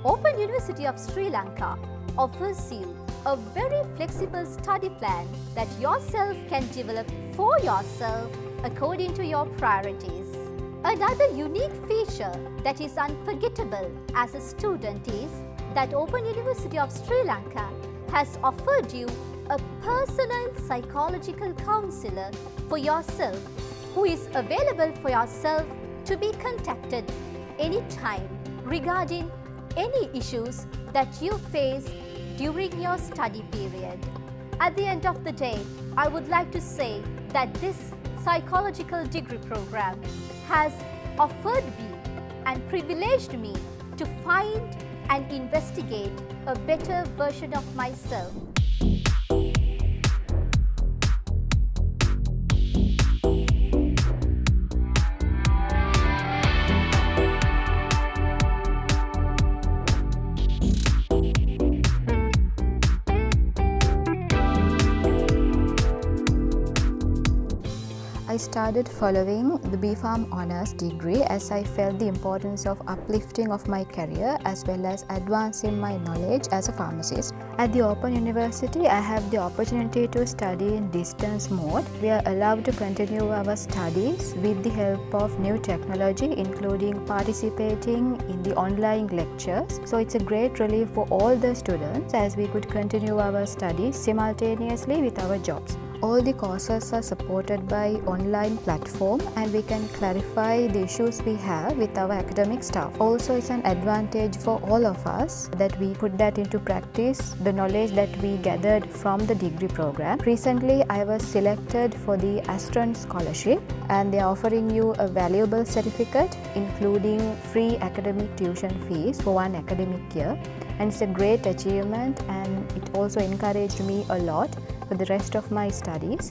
Open University of Sri Lanka offers you a very flexible study plan that yourself can develop for yourself according to your priorities. Another unique feature that is unforgettable as a student is that Open University of Sri Lanka has offered you a personal psychological counselor for yourself who is available for yourself to be contacted anytime regarding any issues that you face during your study period. At the end of the day, I would like to say that this psychological degree program has offered me and privileged me to find and investigate a better version of myself. I started following the B.Pharm Honours degree as I felt the importance of uplifting of my career as well as advancing my knowledge as a pharmacist. At the Open University, I have the opportunity to study in distance mode. We are allowed to continue our studies with the help of new technology, including participating in the online lectures. So it's a great relief for all the students as we could continue our studies simultaneously with our jobs. All the courses are supported by online platform and we can clarify the issues we have with our academic staff. Also, it's an advantage for all of us that we put that into practice, the knowledge that we gathered from the degree program. Recently, I was selected for the Aston Scholarship and they are offering you a valuable certificate including free academic tuition fees for one academic year. And it's a great achievement and it also encouraged me a lot for the rest of my studies.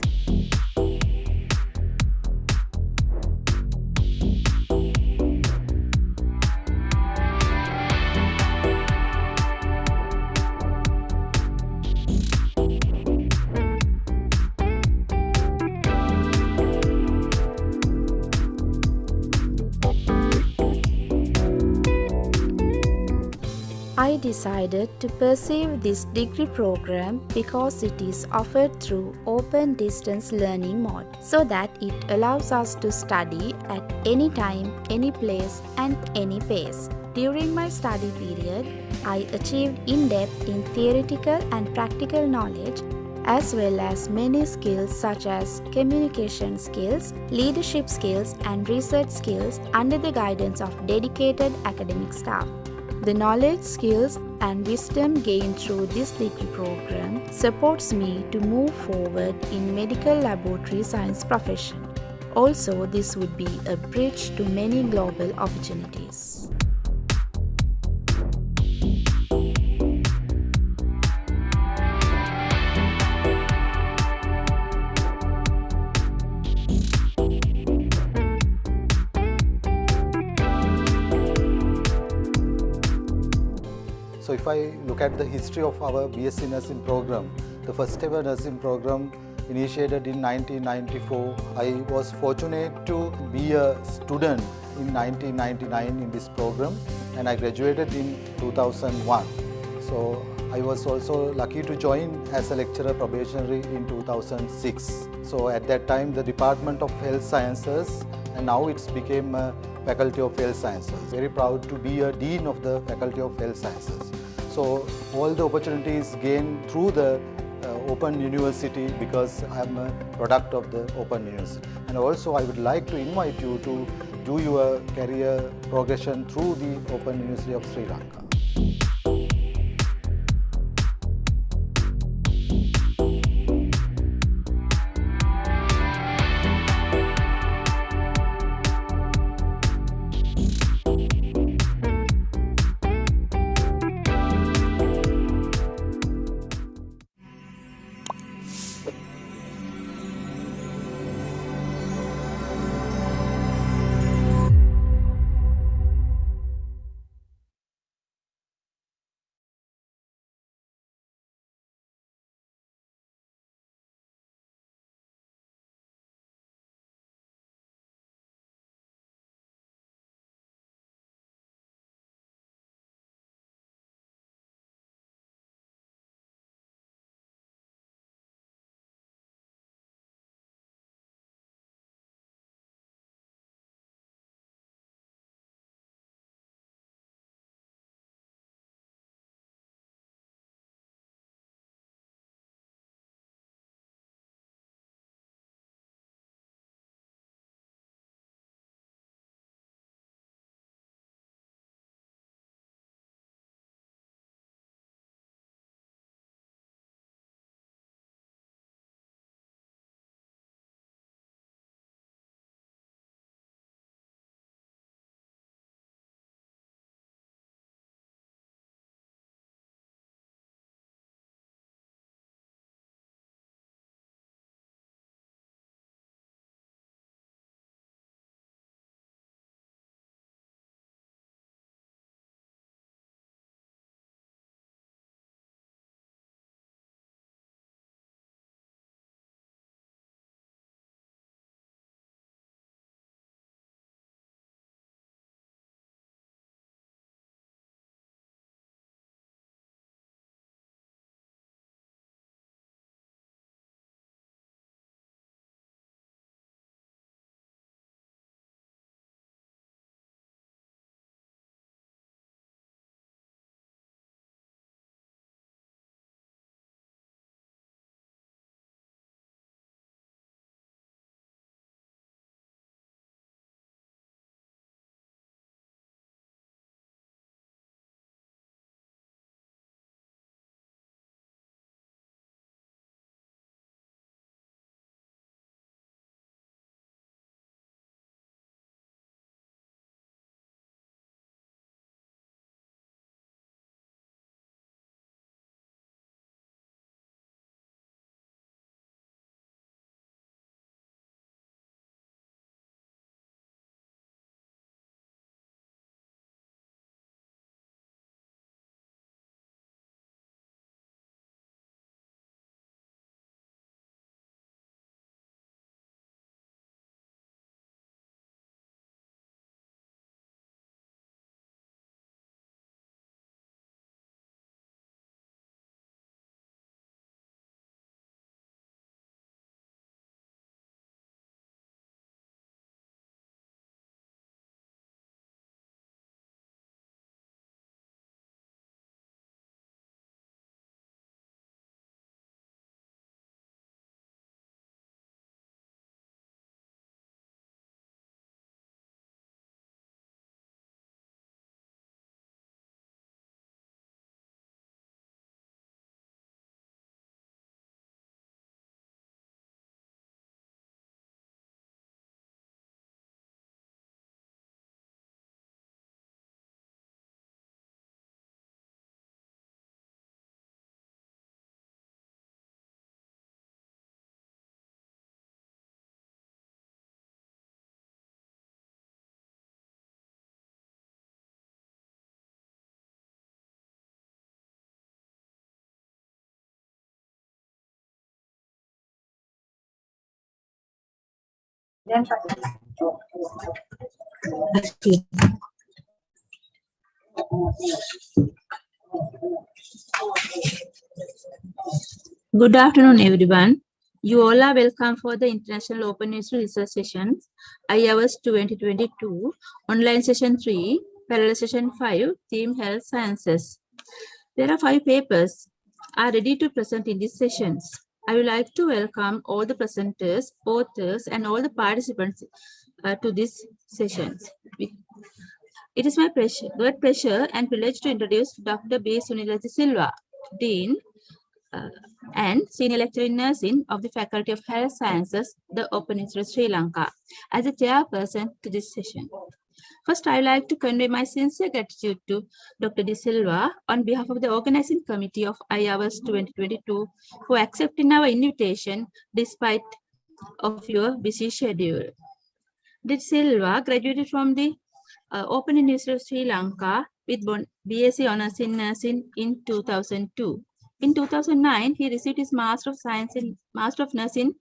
I decided to pursue this degree program because it is offered through open distance learning mode, so that it allows us to study at any time, any place and any pace. During my study period, I achieved in-depth in theoretical and practical knowledge as well as many skills such as communication skills, leadership skills and research skills under the guidance of dedicated academic staff. The knowledge, skills and wisdom gained through this degree program supports me to move forward in medical laboratory science profession. Also, this would be a bridge to many global opportunities. So if I look at the history of our BSc nursing program, the first ever nursing program initiated in 1994. I was fortunate to be a student in 1999 in this program and I graduated in 2001. So I was also lucky to join as a lecturer probationary in 2006. So at that time the Department of Health Sciences and now it's became a Faculty of Health Sciences. Very proud to be a Dean of the Faculty of Health Sciences. So all the opportunities gained through the Open University because I am a product of the Open University. And also I would like to invite you to do your career progression through the Open University of Sri Lanka. Good afternoon, everyone. You all are welcome for the International Open University Research Sessions, IAWS 2022, Online Session 3, Parallel Session 5, Theme Health Sciences. There are 5 papers are ready to present in these sessions. I would like to welcome all the presenters, authors, and all the participants to these sessions. It is my great pleasure and privilege to introduce Dr. B. Sunilati Silva, Dean and Senior Lecturer in Nursing of the Faculty of Health Sciences, the Open Institute Sri Lanka, as a chairperson to this session. First, I would like to convey my sincere gratitude to Dr. De Silva on behalf of the organizing committee of IAWS 2022 for accepting our invitation despite of your busy schedule. De Silva graduated from the Open University of Sri Lanka with BSc Honours in Nursing in 2002. In 2009, he received his Master of Science in Master of Nursing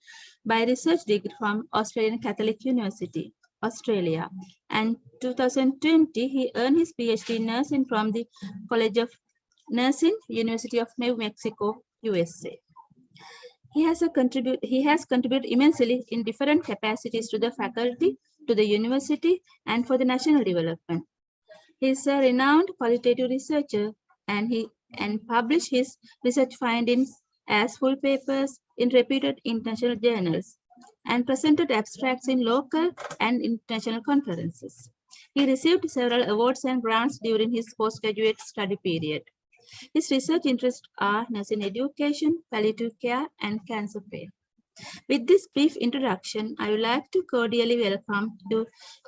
by research degree from Australian Catholic University, Australia. And 2020, he earned his PhD in Nursing from the College of Nursing, University of New Mexico, USA. He has contributed immensely in different capacities to the faculty, to the university, and for the national development. He is a renowned qualitative researcher and published his research findings as full papers in reputed international journals and presented abstracts in local and international conferences. He received several awards and grants during his postgraduate study period. His research interests are nursing education, palliative care, and cancer care. With this brief introduction, I would like to cordially welcome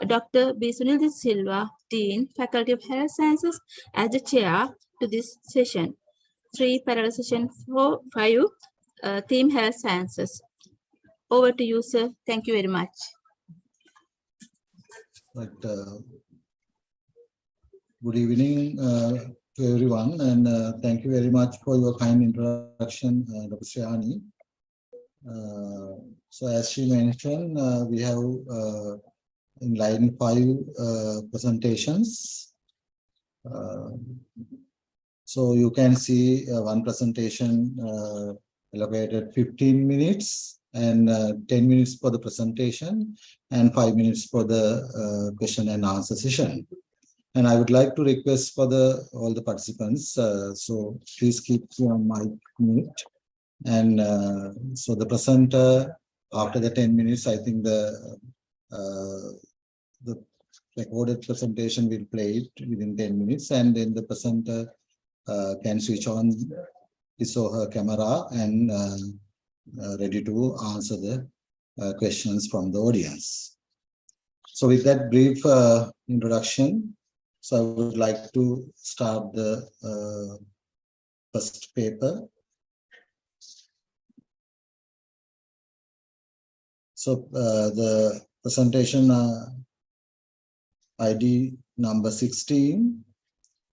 Dr. B. Sunil Silva, Dean, Faculty of Health Sciences, as the chair to this session. 3, Parallel Session 5, Theme Health Sciences. Over to you, sir. Thank you very much. Good evening to everyone, and thank you very much for your kind introduction, Dr. Sriani. So as she mentioned, we have in line 5 presentations. So you can see one presentation allocated 15 minutes and 10 minutes for the presentation and 5 minutes for the question and answer session. And I would like to request for all the participants, so please keep your mic mute. And so the presenter, after the 10 minutes, I think the recorded presentation will play it within 10 minutes, and then the presenter can switch on his or her camera and ready to answer the questions from the audience. So with that brief introduction, so I would like to start the first paper. So the presentation ID number 16,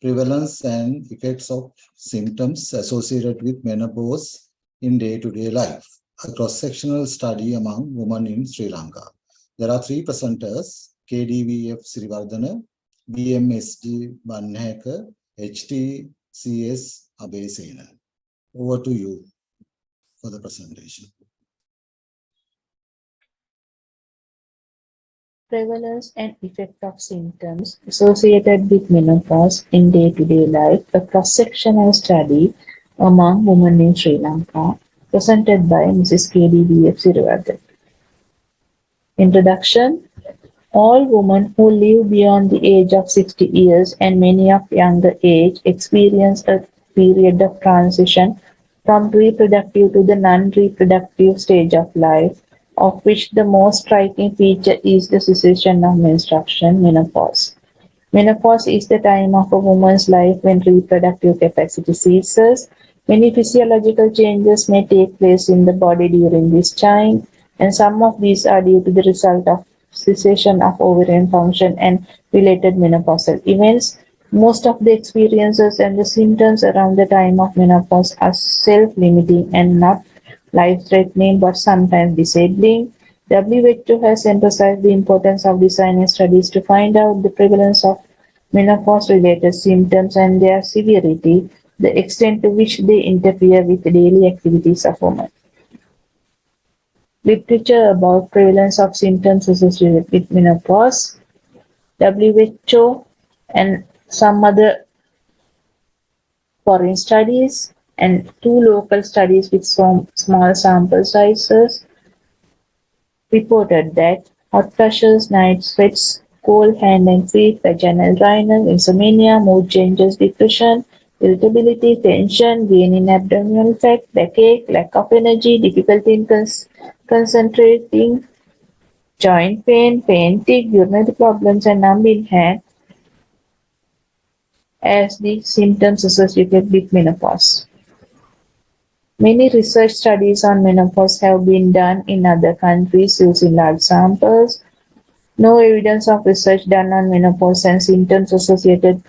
prevalence and effects of symptoms associated with menopause in day-to-day life, a cross-sectional study among women in Sri Lanka. There are 3 presenters, KDVF Srivardhana, BMSG Banheka, HTCS Abesena. Over to you for the presentation. Prevalence and effect of symptoms associated with menopause in day-to-day life, a cross-sectional study among women in Sri Lanka, presented by Mrs. KDVF Srivardhana. Introduction. All women who live beyond the age of 60 years and many of younger age experience a period of transition from reproductive to the non-reproductive stage of life, of which the most striking feature is the cessation of menstruation, menopause. Menopause is the time of a woman's life when reproductive capacity ceases. Many physiological changes may take place in the body during this time, and some of these are due to the result of cessation of ovarian function and related menopausal events. Most of the experiences and the symptoms around the time of menopause are self-limiting and not life-threatening but sometimes disabling. WHO has emphasized the importance of designing studies to find out the prevalence of menopause-related symptoms and their severity, the extent to which they interfere with the daily activities of women. Literature about prevalence of symptoms associated with menopause, WHO and some other foreign studies and 2 local studies with some small sample sizes reported that hot flushes, night sweats, cold hand and feet, vaginal dryness, insomnia, mood changes, depression, irritability, tension, gain in abdominal fat, backache, lack of energy, difficulty in concentrating, joint pain, fatigue, urinary problems, and numb in hand as the symptoms associated with menopause. Many research studies on menopause have been done in other countries using large samples. No evidence of research done on menopause and symptoms associated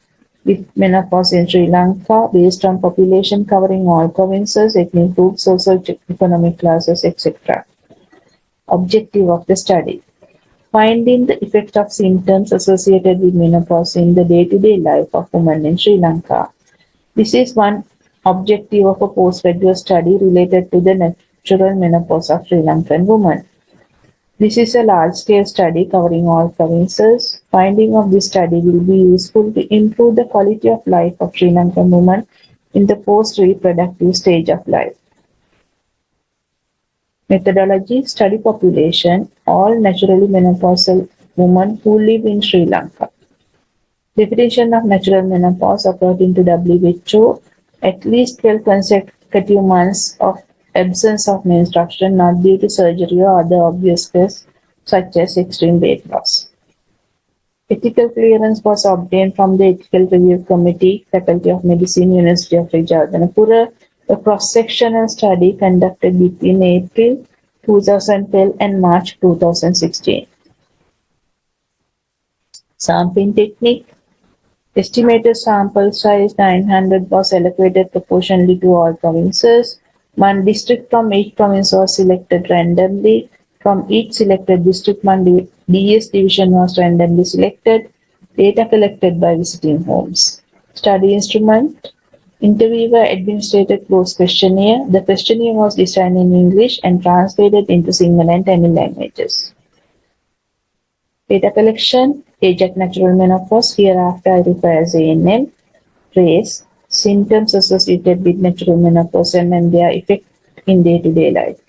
with menopause in Sri Lanka based on population covering all provinces, ethnic groups, socio-economic classes, etc. Objective of the study: finding the effect of symptoms associated with menopause in the day-to-day life of women in Sri Lanka. This is one objective of a postgraduate study related to the natural menopause of Sri Lankan women. This is a large-scale study covering all provinces. Finding of this study will be useful to improve the quality of life of Sri Lankan women in the post-reproductive stage of life. Methodology: study population, all naturally menopausal women who live in Sri Lanka. Definition of natural menopause according to WHO: at least 12 consecutive months of absence of menstruation not due to surgery or other obvious cause such as extreme weight loss. Ethical clearance was obtained from the Ethical Review Committee, Faculty of Medicine, University of Rajawaddenapura. A cross-sectional study conducted between April 2012 and March 2016. Sampling technique: estimated sample size 900 was allocated proportionally to all provinces. One district from each province was selected randomly. From each selected district, one DS division was randomly selected. Data collected by visiting homes. Study instrument: interviewer administered closed questionnaire. The questionnaire was designed in English and translated into Sinhala and Tamil languages. Data collection: age at natural menopause, hereafter I refer as ANM, race, symptoms associated with natural menopause and their effect in day-to-day life.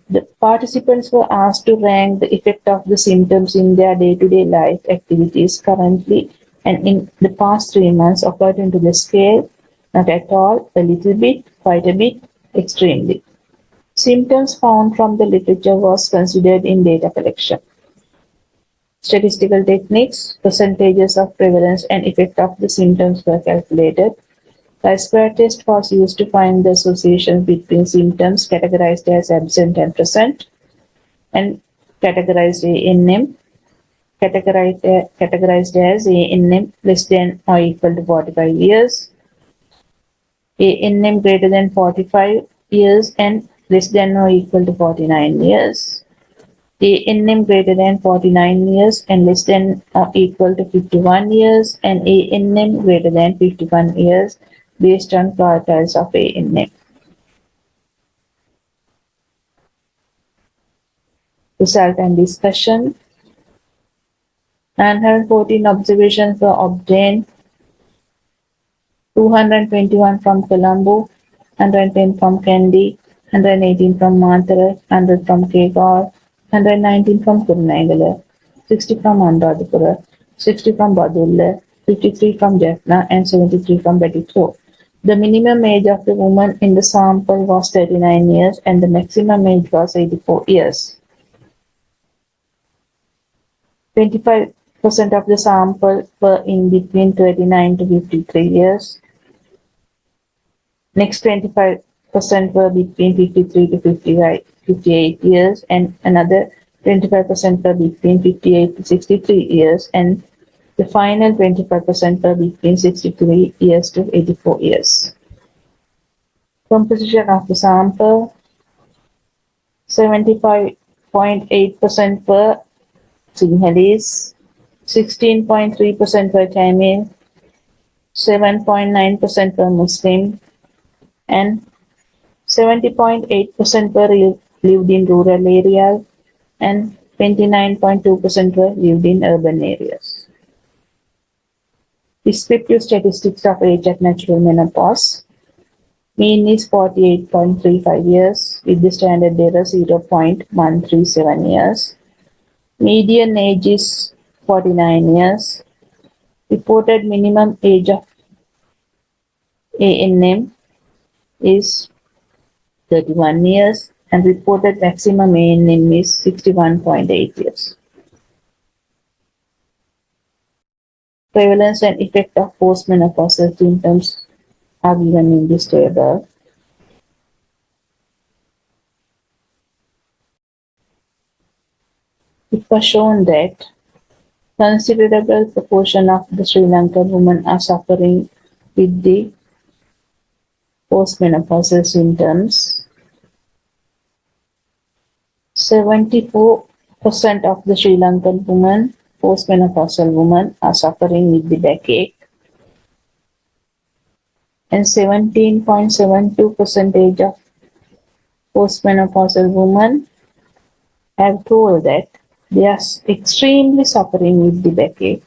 The participants were asked to rank the effect of the symptoms in their day-to-day life activities currently and in the past 3 months according to the scale: not at all, a little bit, quite a bit, extremely. Symptoms found from the literature was considered in data collection. Statistical techniques: percentages of prevalence and effect of the symptoms were calculated. Chi-square test was used to find the association between symptoms categorized as absent and present and categorized ANM, categorized as ANM less than or equal to 45 years, ANM greater than 45 years and less than or equal to 49 years, ANM greater than 49 years and less than or equal to 51 years, and ANM greater than 51 years based on quartiles of ANM. Result and discussion: 914 observations were obtained, 221 from Colombo, 110 from Kandy, 118 from Matara, 100 from Kegar, 119 from Kurunegala, 60 from Anuradhapura, 60 from Badulla, 53 from Jaffna, and 73 from Betitho. The minimum age of the woman in the sample was 39 years and the maximum age was 84 years. 25% of the sample were in between 39 to 53 years. Next 25% were between 53 to 58 years, and another 25% were between 58 to 63 years, and the final 25% were between 63 years to 84 years. Composition of the sample: 75 0.8% for Sinhalese, 16.3% for Tamil, 7.9% for Muslim, and 70.8% were lived in rural areas and 29.2% were lived in urban areas. Descriptive statistics of age at natural menopause. Mean is 48.35 years with the standard error 0.137 years. Median age is 49 years. Reported minimum age of ANM is 31 years and reported maximum ANM is 61.8 years. Prevalence and effect of postmenopausal symptoms are given in this table. It was shown that considerable proportion of the Sri Lankan women are suffering with the postmenopausal symptoms. 74% of the Sri Lankan women, postmenopausal women, are suffering with the backache, and 17.72% of postmenopausal women have told that they are extremely suffering with the backache.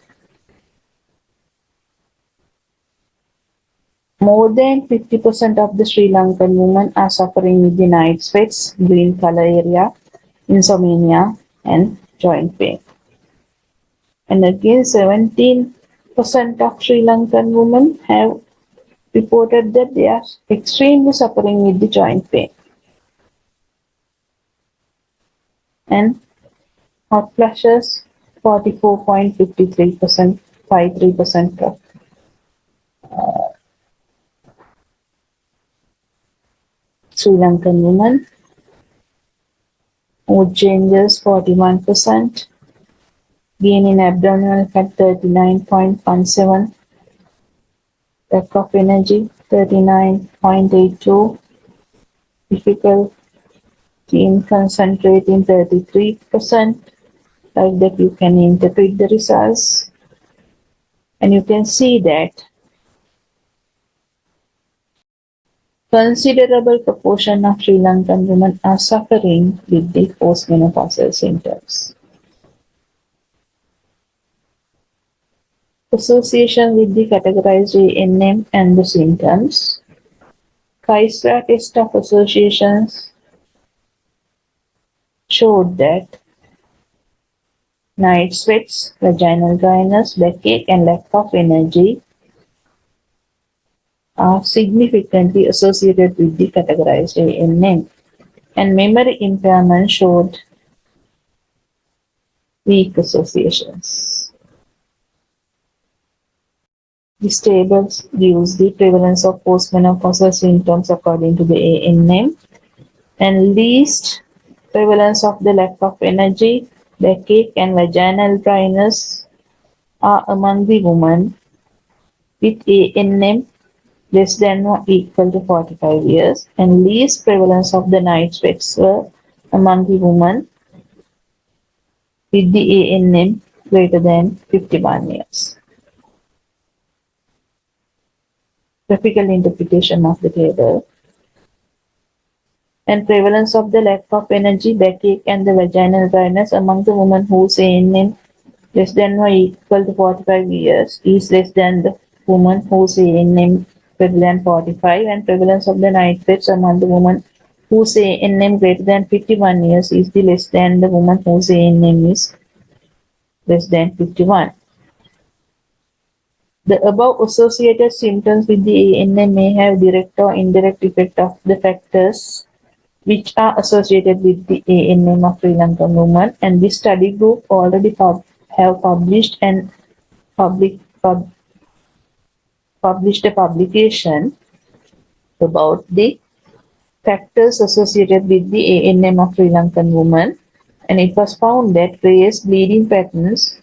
More than 50% of the Sri Lankan women are suffering with the night sweats, green color area, insomnia, and joint pain. And again, 17% of Sri Lankan women have reported that they are extremely suffering with the joint pain. And hot flashes, 44.53%, 53% of Sri Lankan women. Mood changes, 41%. Gain in abdominal fat, 39.17. Lack of energy, 39.82. Difficulty in concentrating, 33%. Like that you can interpret the results. And you can see that considerable proportion of Sri Lankan women are suffering with the postmenopausal symptoms. Association with the categorized ANM and the symptoms. Chi-SWAR test of associations showed that night sweats, vaginal dryness, backache, and lack of energy are significantly associated with the categorized ANM. And memory impairment showed weak associations. This table gives the prevalence of postmenopausal symptoms according to the ANM, and least prevalence of the lack of energy, backache, and vaginal dryness are among the women with ANM less than or equal to 45 years, and least prevalence of the night sweats were among the women with the ANM greater than 51 years. Graphical interpretation of the table. And prevalence of the lack of energy, backache, and the vaginal dryness among the women whose ANM less than or equal to 45 years is less than the woman whose ANM greater than 45, and prevalence of the night sweats among the women whose ANM greater than 51 years is the less than the woman whose ANM is less than 51. The above associated symptoms with the ANM may have direct or indirect effect of the factors which are associated with the ANM of Sri Lankan women, and this study group already have published published a publication about the factors associated with the ANM of Sri Lankan women, and it was found that various bleeding patterns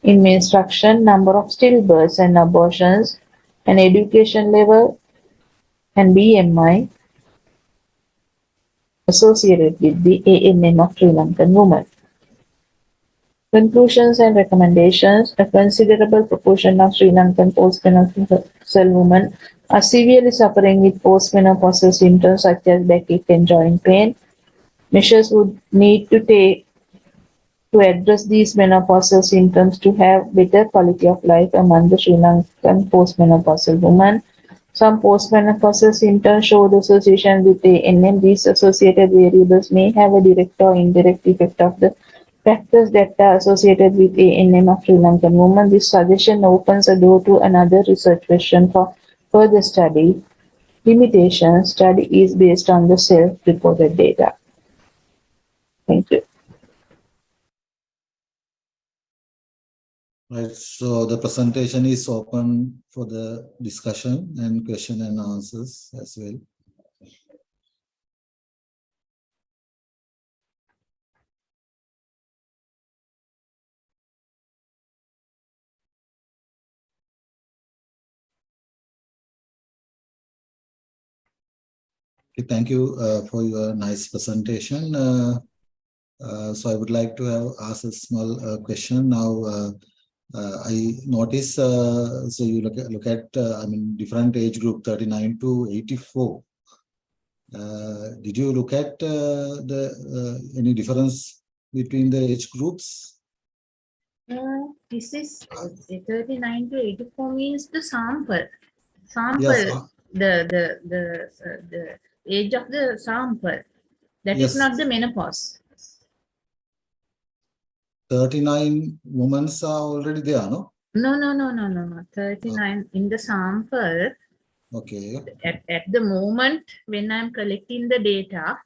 in menstruation, number of stillbirths and abortions, and education level and BMI associated with the ANM of Sri Lankan women. Conclusions and recommendations. A considerable proportion of Sri Lankan postmenopausal women are severely suffering with postmenopausal symptoms such as backache and joint pain. Measures would need to take to address these menopausal symptoms to have better quality of life among the Sri Lankan postmenopausal women. Some postmenopausal symptoms show the association with ANM. These associated variables may have a direct or indirect effect of the factors that are associated with ANM of Sri Lankan women. This suggestion opens a door to another research question for further study. Limitation study is based on the self-reported data. Thank you. Right, so the presentation is open for the discussion and question and answers as well. Okay, thank you for your nice presentation. So I would like to ask a small question now. I notice, so you look at I mean, different age group 39 to 84. Did you look at any difference between the age groups? This is 39 to 84 means the sample. Yes. The age of the sample. That Yes. is not the menopause. 39 women are already there, no? No. 39 in the sample. Okay. At the moment when I'm collecting the data,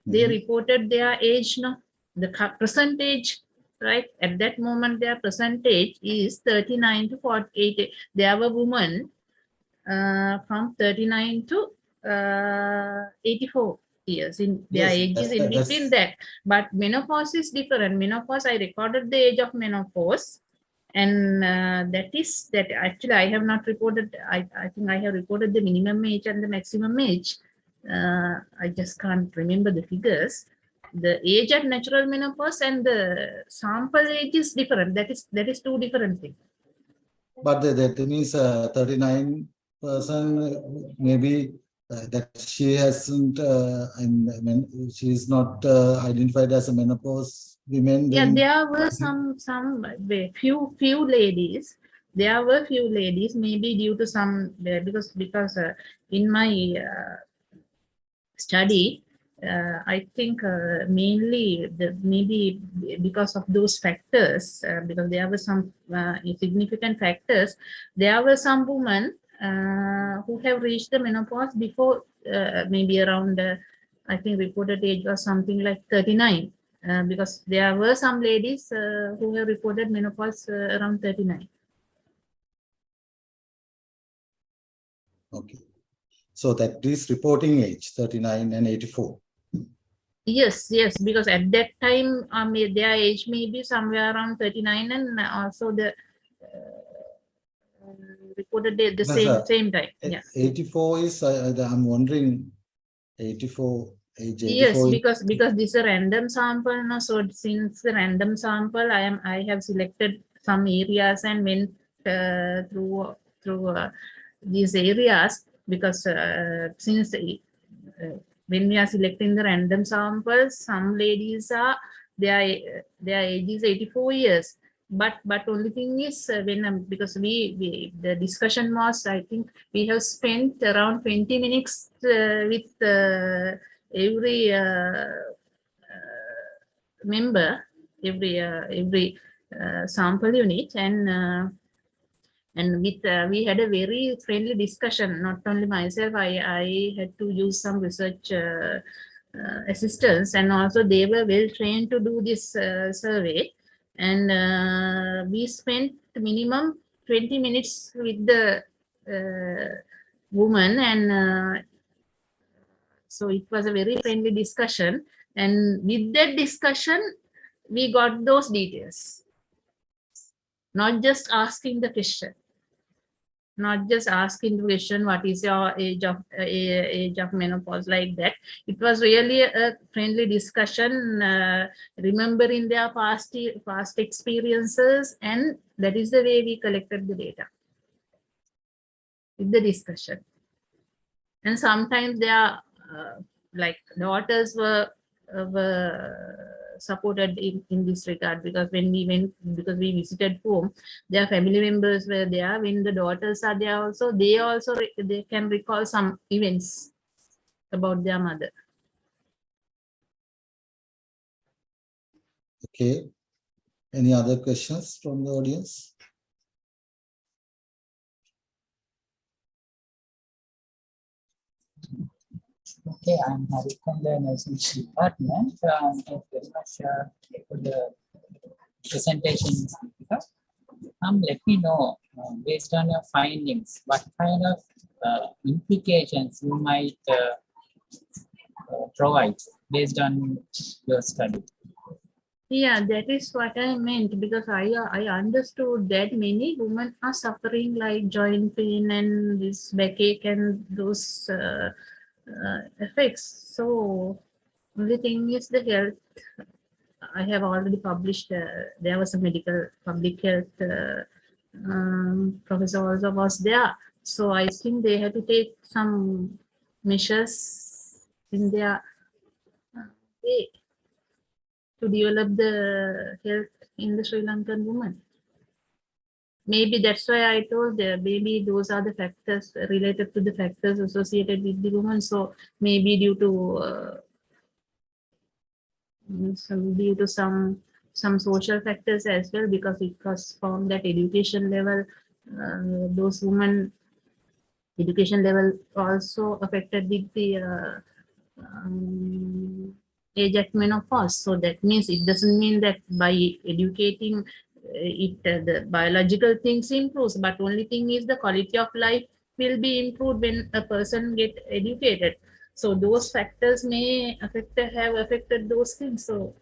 they reported their age, no? The present age, right? At that moment, their present age is 39 to 48. There were women from 39 to 84 years. In their Yes, age is in between that. But menopause is different. Menopause, I recorded the age of menopause. And that actually I have not reported. I think I have reported the minimum age and the maximum age. I just can't remember the figures. The age at natural menopause and the sample age is different. That is two different things. But that means 39% maybe that she hasn't, she is not identified as a menopause women. Yeah, there were some few ladies. There were few ladies, maybe due to some because in my study, I think mainly maybe because of those factors, because there were some significant factors. There were some women who have reached the menopause before maybe around I think reported age was something like 39. Because there were some ladies who have reported menopause around 39. Okay. So that is reporting age, 39 and 84. Yes, because at that time, their age may be somewhere around 39 and also the reported at the same time. Yeah. 84 is, I'm wondering, 84. Age 84 yes, because this is a random sample, no? So since the random sample, I have selected some areas and went through these areas because since when we are selecting the random samples, some ladies are their age is 84 years. But only thing is when because we the discussion was, I think we have spent around 20 minutes with every member, every sample unit, and with we had a very friendly discussion. Not only myself, I had to use some research assistants, and also they were well trained to do this survey. And we spent minimum 20 minutes with the woman, and so it was a very friendly discussion. And with that discussion, we got those details, not just asking the question. not just asking the question, what is your age of menopause, like that. It was really a friendly discussion, remembering their past experiences, and that is the way we collected the data with the discussion. And sometimes their like daughters were supported in this regard, because when we went, because we visited home, their family members were there. When the daughters are there also, they can recall some events about their mother. Okay. Any other questions from the audience? Okay, I'm Hari from the nursing department. Thank you very much for the presentation. Let me know, based on your findings, what kind of implications you might provide based on your study. Yeah, that is what I meant, because I understood that many women are suffering like joint pain and this backache and those effects. So only thing is the health. I have already published. There was a medical public health professor also was there. So I think they had to take some measures in their way to develop the health in the Sri Lankan woman. Maybe that's why I told them, maybe those are the factors related to the factors associated with the woman. So maybe due to some social factors as well, because it was found that education level, those women education level also affected with the age at menopause. So that means it doesn't mean that by educating the biological things improves, but only thing is the quality of life will be improved when a person get educated. So those factors may have affected those things. So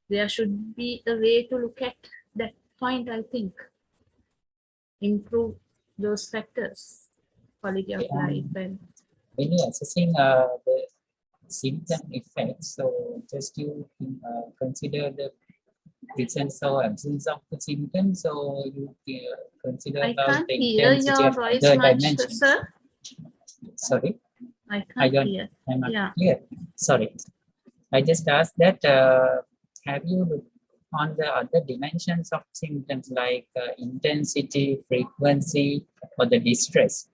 there should be a way to look at that point, I think. Improve those factors, quality of life. And when you're assessing the symptom effects, so just you consider the presence or absence of the symptoms, or you consider I about can't the hear intensity your of voice other much, dimensions. sir. Sorry, I can't hear. I'm not Yeah. clear. Sorry, I just asked that have you looked on the other dimensions of symptoms like intensity, frequency, or the distress,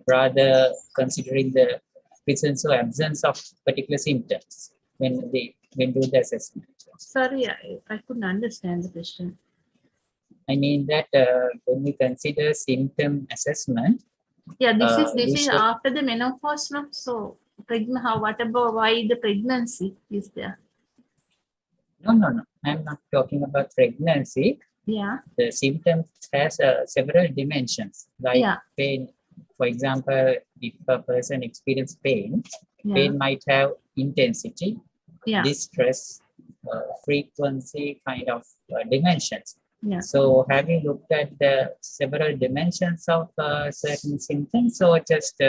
rather considering the presence or absence of particular symptoms when do the assessment? Sorry, I couldn't understand the question. I mean that when we consider symptom assessment, yeah, this is after the menopause, no? So what about why the pregnancy is there? No. I'm not talking about pregnancy. Yeah. The symptom has several dimensions, like pain. For example, if a person experiences pain, pain might have intensity, distress, frequency kind of dimensions. Yeah. So have you looked at the several dimensions of certain symptoms, or just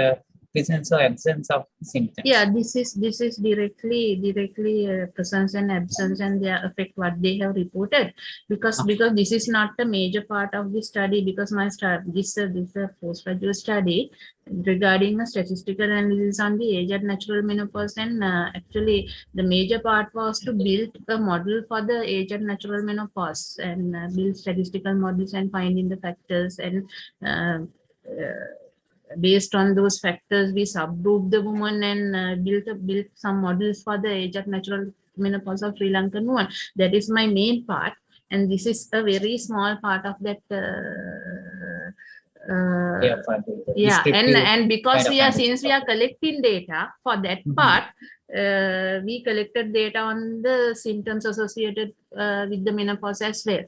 presence or absence of symptoms? Yeah, this is directly presence and absence, and their affect what they have reported, because this is not a major part of the study, because my this is a postgraduate study regarding a statistical analysis on the age at natural menopause, and actually the major part was to build a model for the age at natural menopause, and build statistical models and finding the factors, and based on those factors, we subgroup the woman and built some models for the age of natural menopause of Sri Lankan woman. That is my main part, and this is a very small part of that. And because since we are collecting data for that part, we collected data on the symptoms associated with the menopause as well.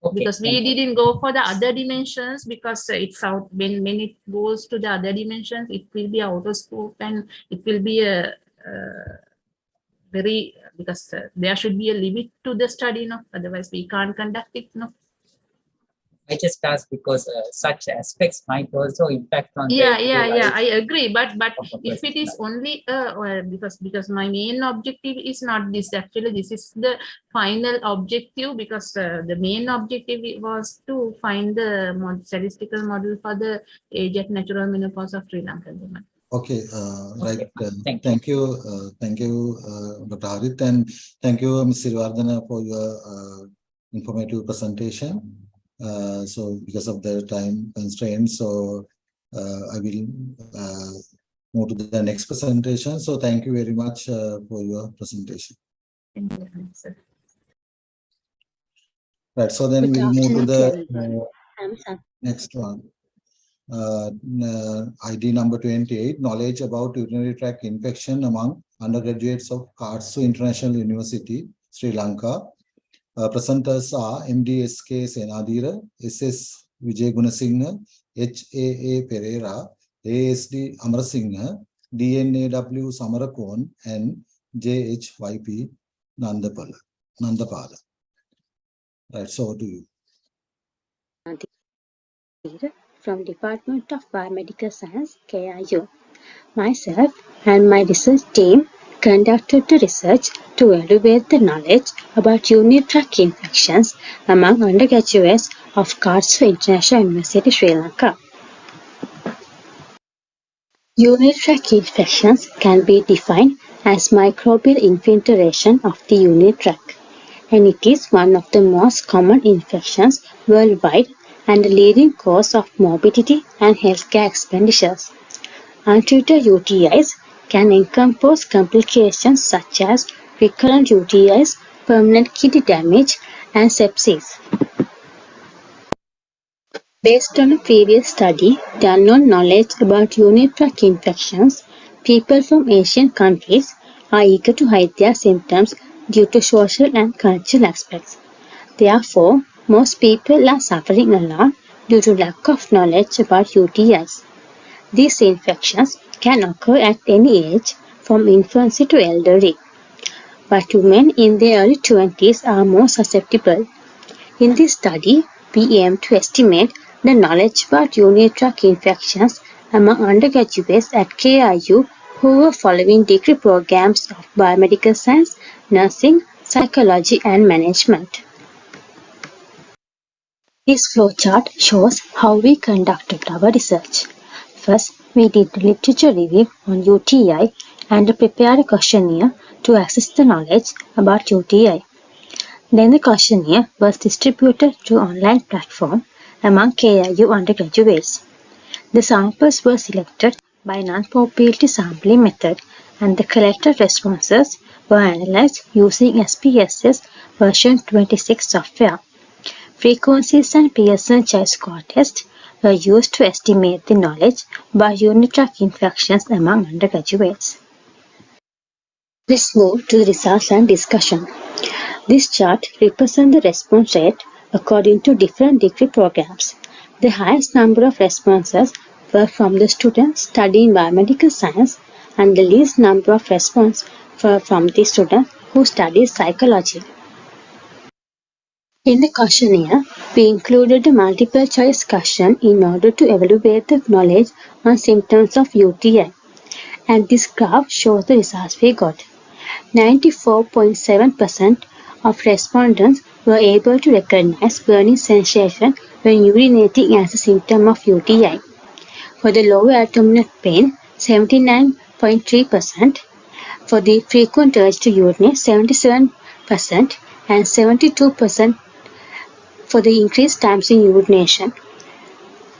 Okay, because we didn't go for the other dimensions, because it's out when it goes to the other dimensions, it will be out of scope, and it will be a very, because there should be a limit to the study, no, otherwise we can't conduct it, no. I just asked because such aspects might also impact on Yeah, day-to-day yeah, yeah. life I agree, but of a if it person. is only well, because my main objective is not this. Actually, this is the final objective, because the main objective was to find the statistical model for the age at natural menopause of Sri Lankan women. Okay, right. Thank you. Thank you, Dr. Harith, and thank you, Ms. Sirivardhana, for your informative presentation. So, because of the time constraints, so I will move to the next presentation. So, thank you very much for your presentation. Thank you, sir. Right. So then Good we'll move to afternoon to the everyone. I'm next one. ID number 28, knowledge about urinary tract infection among undergraduates of Karsu International University, Sri Lanka. Presenters are MDSK Senadira, SS Vijay Gunasinghe, HAA Pereira, ASD Amarasinghe, DNAW Samarakon, and JHYP Nandapala. Right, so to you. from Department of Biomedical Science, KIU. Myself and my research team conducted the research to evaluate the knowledge about urinary tract infections among undergraduates of Karsu International University, Sri Lanka. Urinary tract infections can be defined as microbial infiltration of the urinary tract, and it is one of the most common infections worldwide and the leading cause of morbidity and healthcare expenditures. Untreated UTIs can encompass complications such as recurrent UTIs, permanent kidney damage, and sepsis. Based on a previous study done on knowledge about urinary tract infections, people from Asian countries are eager to hide their symptoms due to social and cultural aspects. Therefore, most people are suffering a lot due to lack of knowledge about UTIs. These infections can occur at any age, from infancy to elderly, but women in their early 20s are more susceptible. In this study, we aim to estimate the knowledge about urinary tract infections among undergraduates at KIU who were following degree programs of biomedical science, nursing, psychology, and management. This flowchart shows how we conducted our research. First, we did a literature review on UTI and prepared a questionnaire to assess the knowledge about UTI. Then the questionnaire was distributed through online platform among KIU undergraduates. The samples were selected by non-probability sampling method, and the collected responses were analyzed using SPSS version 26 software. Frequencies and Pearson chi-square tests were used to estimate the knowledge about urinary tract infections among undergraduates. Let's move to the results and discussion. This chart represents the response rate according to different degree programs. The highest number of responses were from the students studying biomedical science, and the least number of responses were from the students who study psychology. In the questionnaire, we included a multiple choice question in order to evaluate the knowledge on symptoms of UTI, and this graph shows the results we got. 94.7% of respondents were able to recognize burning sensation when urinating as a symptom of UTI. For the lower abdominal pain, 79.3%. For the frequent urge to urinate, 77%, and 72% for the increased times in urination.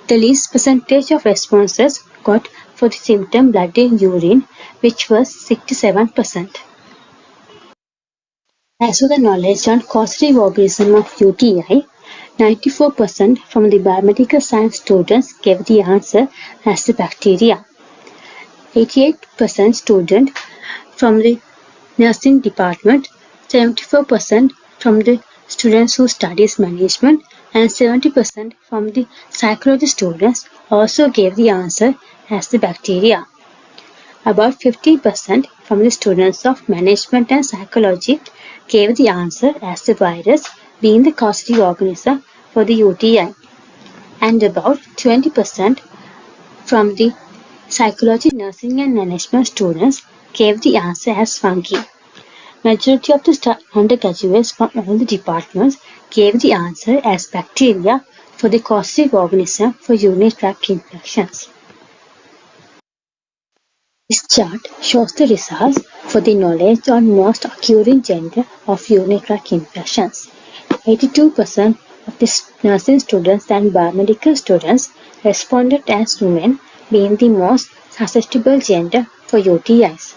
The least percentage of responses got for the symptom blood in urine, which was 67%. As for the knowledge on causative organism of UTI, 94% from the biomedical science students gave the answer as the bacteria. 88% student from the nursing department, 74% from the students who studies management, and 70% from the psychology students also gave the answer as the bacteria. About 50% from the students of management and psychology gave the answer as the virus being the causative organism for the UTI. and about 20% from the psychology, nursing and management students gave the answer as fungi. Majority of the undergraduates from all the departments gave the answer as bacteria for the causative organism for urinary tract infections. This chart shows the results for the knowledge on most occurring gender of urinary tract infections. 82% of the nursing students and biomedical students responded as women being the most susceptible gender for UTIs,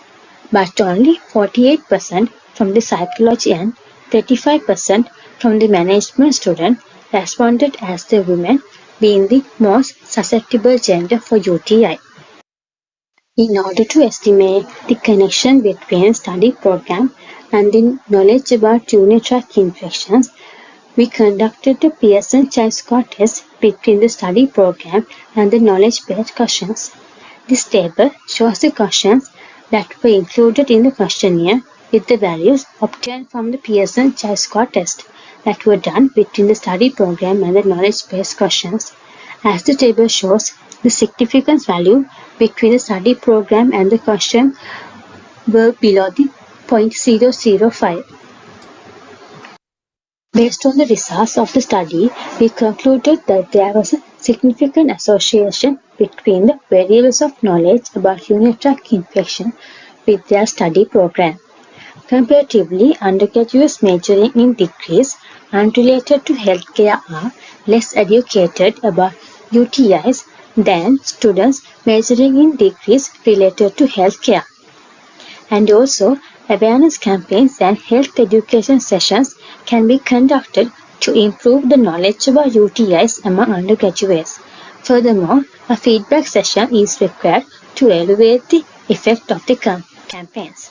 but only 48% from the psychology and 35% from the management student responded as the women being the most susceptible gender for UTI. In order to estimate the connection between study program and the knowledge about urinary tract infections, we conducted a Pearson Chi-Square test between the study program and the knowledge-based questions. This table shows the questions that were included in the questionnaire with the values obtained from the Pearson Chi-Square test that were done between the study program and the knowledge-based questions. As the table shows, the significance value between the study program and the question were below the 0.005. Based on the results of the study, we concluded that there was a significant association between the variables of knowledge about urinary tract infection with their study program. Comparatively, undergraduates majoring in degrees unrelated to healthcare are less educated about UTIs than students majoring in degrees related to healthcare. And also, awareness campaigns and health education sessions can be conducted to improve the knowledge about UTIs among undergraduates. Furthermore, a feedback session is required to evaluate the effect of the campaigns.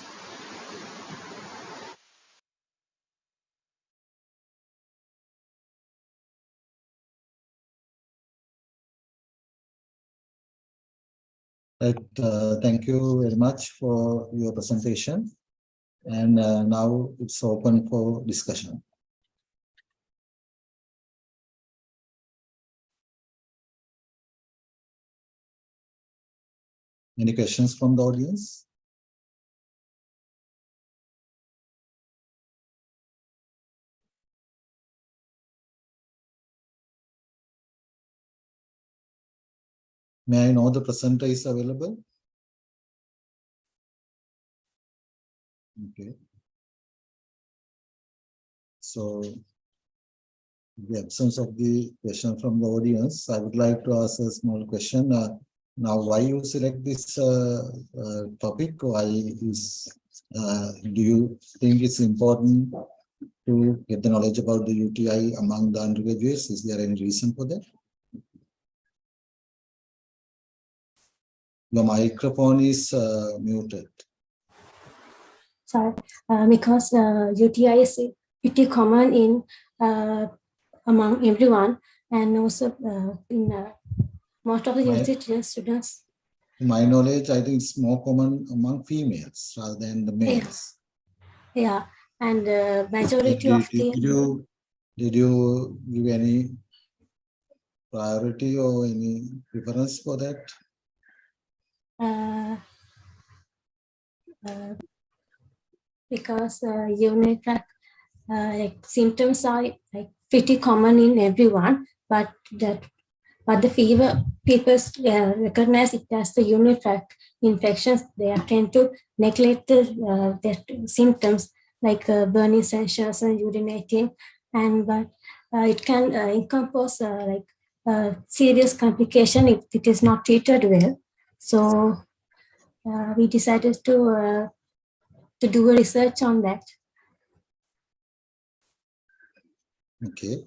Right, thank you very much for your presentation. And now it's open for discussion. Any questions from the audience? May I know the presenter is available? Okay. So, in the absence of the question from the audience, I would like to ask a small question. Now, why you select this topic? Why is do you think it's important to get the knowledge about the UTI among the undergraduates? Is there any reason for that? The microphone is muted. Sorry, because UTI is pretty common in among everyone, and also in most of the university students. To my knowledge, I think it's more common among females rather than the males. Yeah, and majority of the. Did you give any priority or any preference for that? Because urinary tract symptoms are like pretty common in everyone, but the fever people recognize it as the urinary tract infections. They tend to neglect their symptoms like burning sensations and urinating, and but it can encompass serious complication if it is not treated well. So we decided to do a research on that. Okay.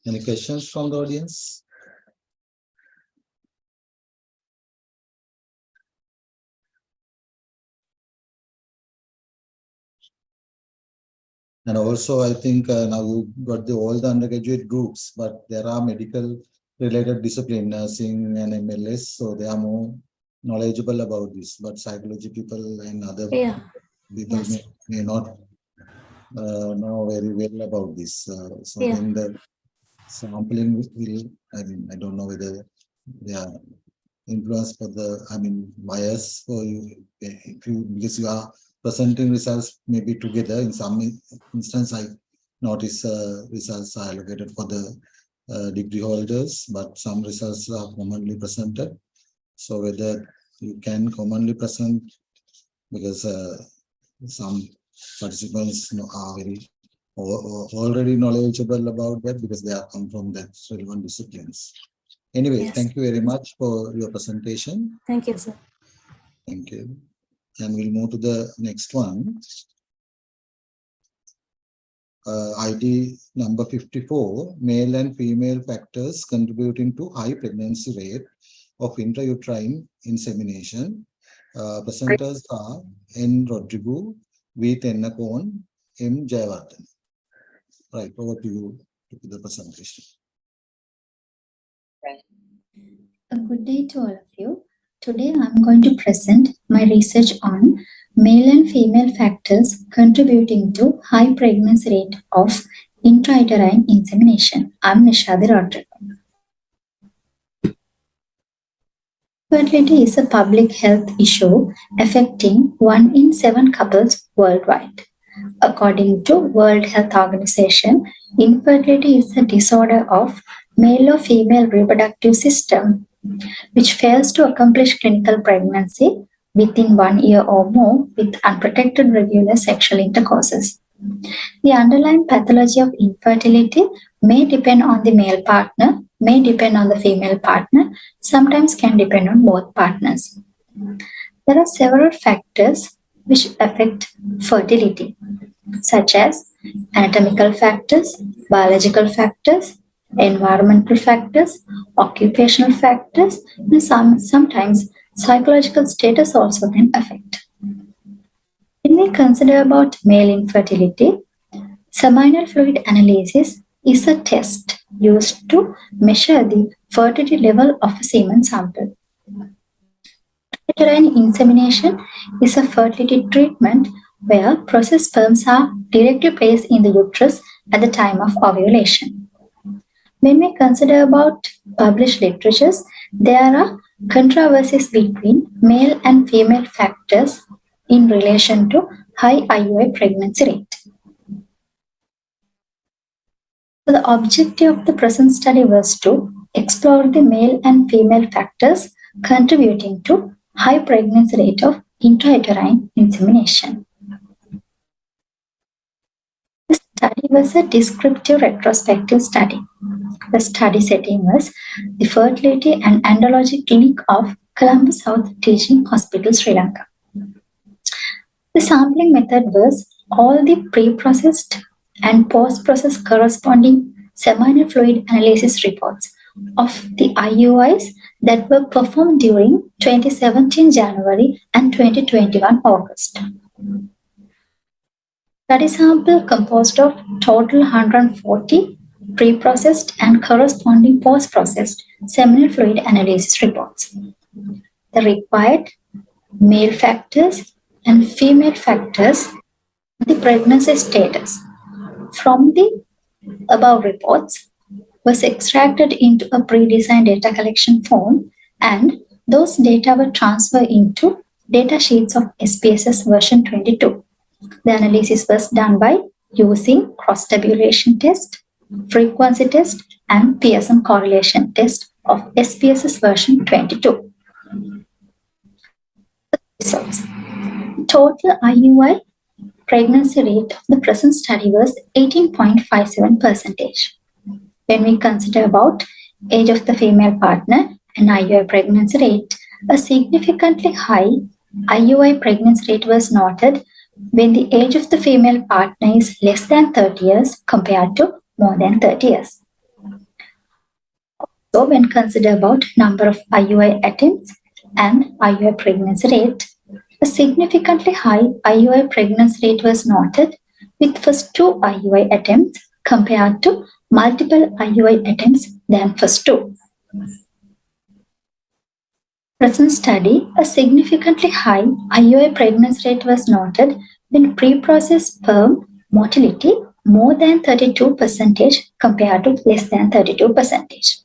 Any questions from the audience? And also, I think now you got all the undergraduate groups, but there are medical related discipline, nursing and MLS, so they are more knowledgeable about this. But psychology people and other people may not know very well about this. So then the sampling will, I don't know whether they are influenced for the, bias for you, if you, because you are presenting results maybe together. In some instance, I notice results are allocated for the degree holders, but some results are commonly presented. So whether you can commonly present, because some participants are very already knowledgeable about that because they are come from that relevant disciplines. Anyway, Yes. thank you very much for your presentation. Thank you, sir. Thank you. And we'll move to the next one. ID number 54, male and female factors contributing to high pregnancy rate of intrauterine insemination. Presenters are N. Rodrigo, V. Tennakon, M. Jayawardhan. Right, over to you to the presentation. A good day to all of you. Today I'm going to present my research on male and female factors contributing to high pregnancy rate of intrauterine insemination. I'm Nishadi Rodrigo. Infertility is a public health issue affecting 1 in 7 couples worldwide. According to World Health Organization, infertility is a disorder of male or female reproductive system which fails to accomplish clinical pregnancy within 1 year or more with unprotected regular sexual intercourses. The underlying pathology of infertility may depend on the male partner, may depend on the female partner, sometimes can depend on both partners. There are several factors which affect fertility, such as anatomical factors, biological factors, environmental factors, occupational factors, and sometimes psychological status also can affect. When we consider about male infertility, seminal fluid analysis is a test used to measure the fertility level of a semen sample. Uterine insemination is a fertility treatment where processed sperms are directly placed in the uterus at the time of ovulation. When we consider about published literatures, there are controversies between male and female factors in relation to high IUI pregnancy rate. So the objective of the present study was to explore the male and female factors contributing to high pregnancy rate of intrauterine insemination. The study was a descriptive retrospective study. The study setting was the Fertility and Andrology Clinic of Colombo South Teaching Hospital, Sri Lanka. The sampling method was all the pre-processed and post-processed corresponding seminal fluid analysis reports of the IUIs that were performed during 2017 January and 2021 August. Study sample composed of total 140 pre-processed and corresponding post-processed seminal fluid analysis reports. The required male factors and female factors, the pregnancy status from the above reports was extracted into a pre-designed data collection form, and those data were transferred into data sheets of SPSS version 22. The analysis was done by using cross-tabulation test, frequency test, and Pearson correlation test of SPSS version 22. Results. Total IUI pregnancy rate of the present study was 18.57%. When we consider about age of the female partner and IUI pregnancy rate, a significantly high IUI pregnancy rate was noted when the age of the female partner is less than 30 years compared to more than 30 years. So when consider about number of IUI attempts and IUI pregnancy rate, a significantly high IUI pregnancy rate was noted with first 2 IUI attempts compared to multiple IUI attempts than first 2. Present study, a significantly high IUI pregnancy rate was noted when pre-processed sperm motility more than 32% compared to less than 32%.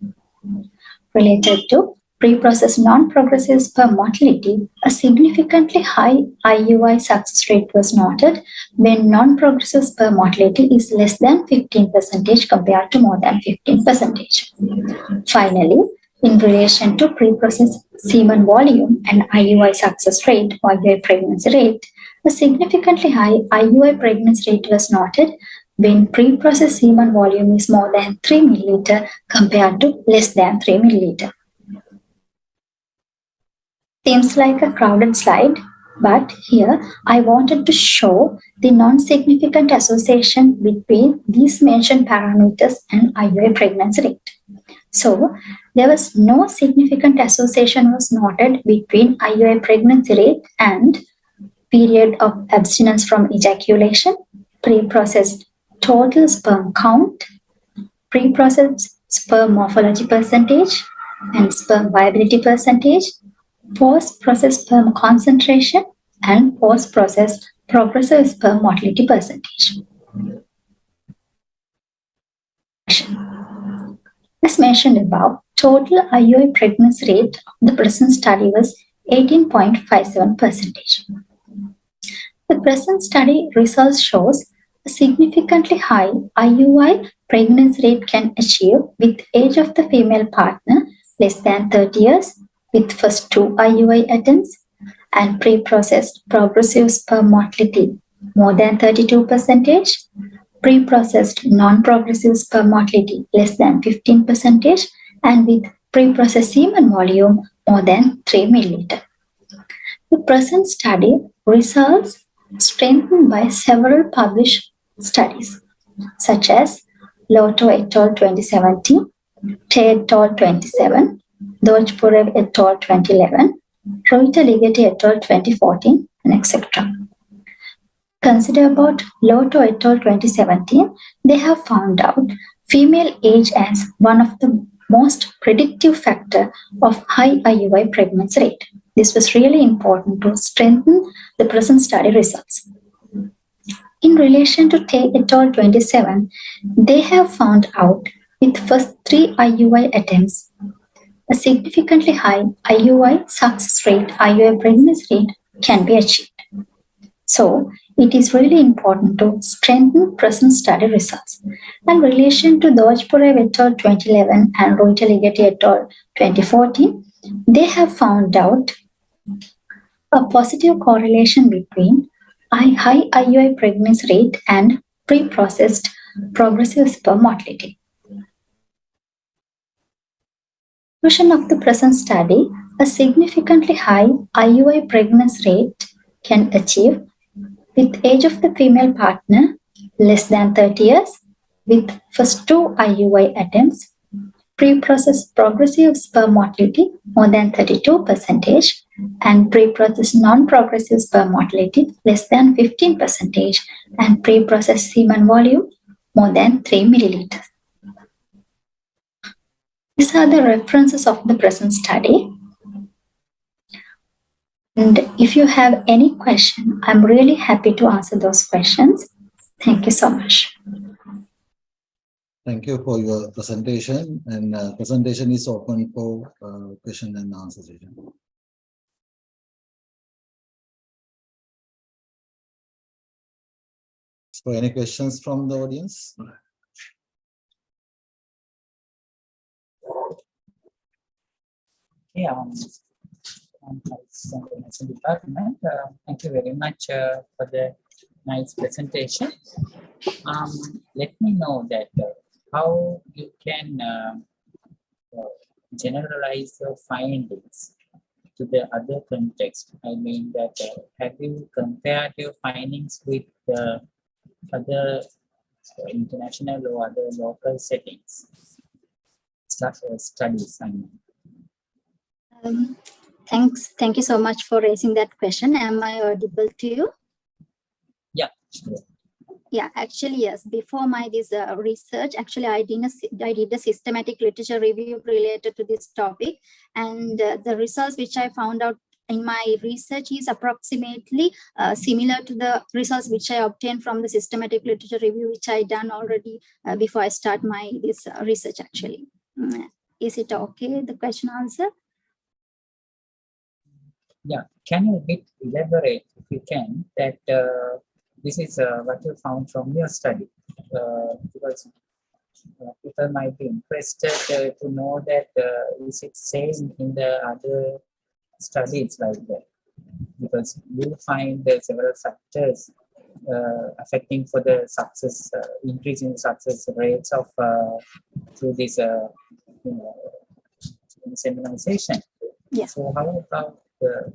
Related to pre-processed non-progressive sperm motility, a significantly high IUI success rate was noted when non-progressive sperm motility is less than 15% compared to more than 15%. Finally, in relation to pre-processed semen volume and IUI success rate or IUI pregnancy rate, a significantly high IUI pregnancy rate was noted when pre-processed semen volume is more than 3 milliliter compared to less than 3 milliliter. Seems like a crowded slide, but here I wanted to show the non-significant association between these mentioned parameters and IUI pregnancy rate. So, there was no significant association was noted between IUI pregnancy rate and period of abstinence from ejaculation, pre-processed total sperm count, pre-processed sperm morphology percentage, and sperm viability percentage, post-processed sperm concentration, and post-processed progressive sperm motility percentage. As mentioned above, total IUI pregnancy rate of the present study was 18.57%. The present study results shows a significantly high IUI pregnancy rate can achieve with age of the female partner less than 30 years with first 2 IUI attempts and pre-processed progressive sperm motility more than 32%, pre-processed non-progressive sperm motility less than 15%, and with pre-processed semen volume more than 3 milliliter. The present study results strengthened by several published studies, such as Lotto et al. 2017, Tay et al. 2007, Dojpurev et al. 2011, Reuter Ligeti et al. 2014, and etc. Consider about Lotto et al. 2017, they have found out female age as one of the most predictive factor of high IUI pregnancy rate. This was really important to strengthen the present study results. In relation to Tay et al. 27, they have found out with first 3 IUI attempts, a significantly high IUI success rate, IUI pregnancy rate can be achieved. So, it is really important to strengthen present study results. In relation to Dojpurev et al. 2011 and Reuter Ligeti et al. 2014, they have found out a positive correlation between high IUI pregnancy rate and pre-processed progressive sperm motility. Conclusion of the present study, a significantly high IUI pregnancy rate can achieve with age of the female partner less than 30 years with first 2 IUI attempts, pre-processed progressive sperm motility more than 32%, and pre-processed non-progressive sperm motility less than 15%, and pre-processed semen volume more than 3 milliliters. These are the references of the present study. And if you have any question, I'm really happy to answer those questions. Thank you so much. Thank you for your presentation, and presentation is open for question and answer session. So any questions from the audience? Yeah, department. Thank you very much for the nice presentation. Let me know that how you can generalize your findings to the other context. I mean that have you compared your findings with other international or other local settings? Studies, I mean. Thank you so much for raising that question. Am I audible to you? Yeah, sure. Yeah, actually, yes. Before my research, actually, I did a systematic literature review related to this topic, and the results which I found out in my research is approximately similar to the results which I obtained from the systematic literature review, which I done already before I start my this research actually. Is it okay, the question answer? Yeah, can you a bit elaborate, if you can, that this is what you found from your study? Because people might be interested to know that is it same in the other studies like that? Because you find there several factors affecting for the success, increasing success rates of through this insemination. Yeah. So how about the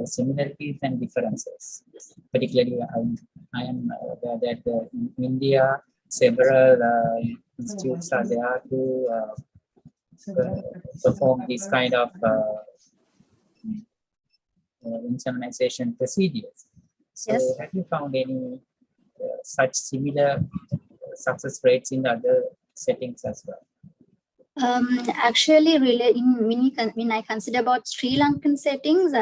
similarities and differences? Particularly, I am aware that in India, several institutes are there to perform this kind of insemination procedures. So Yes. have you found any such similar success rates in other settings as well? Actually, really, when I consider about Sri Lankan settings,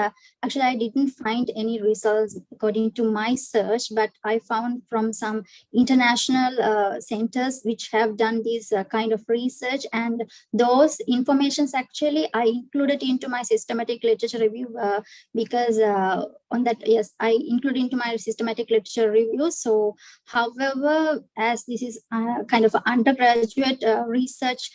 actually I didn't find any results according to my search, but I found from some international centers which have done this kind of research, and those informations actually I included into my systematic literature review because on that, yes, I included into my systematic literature review. So, however, as this is kind of an undergraduate research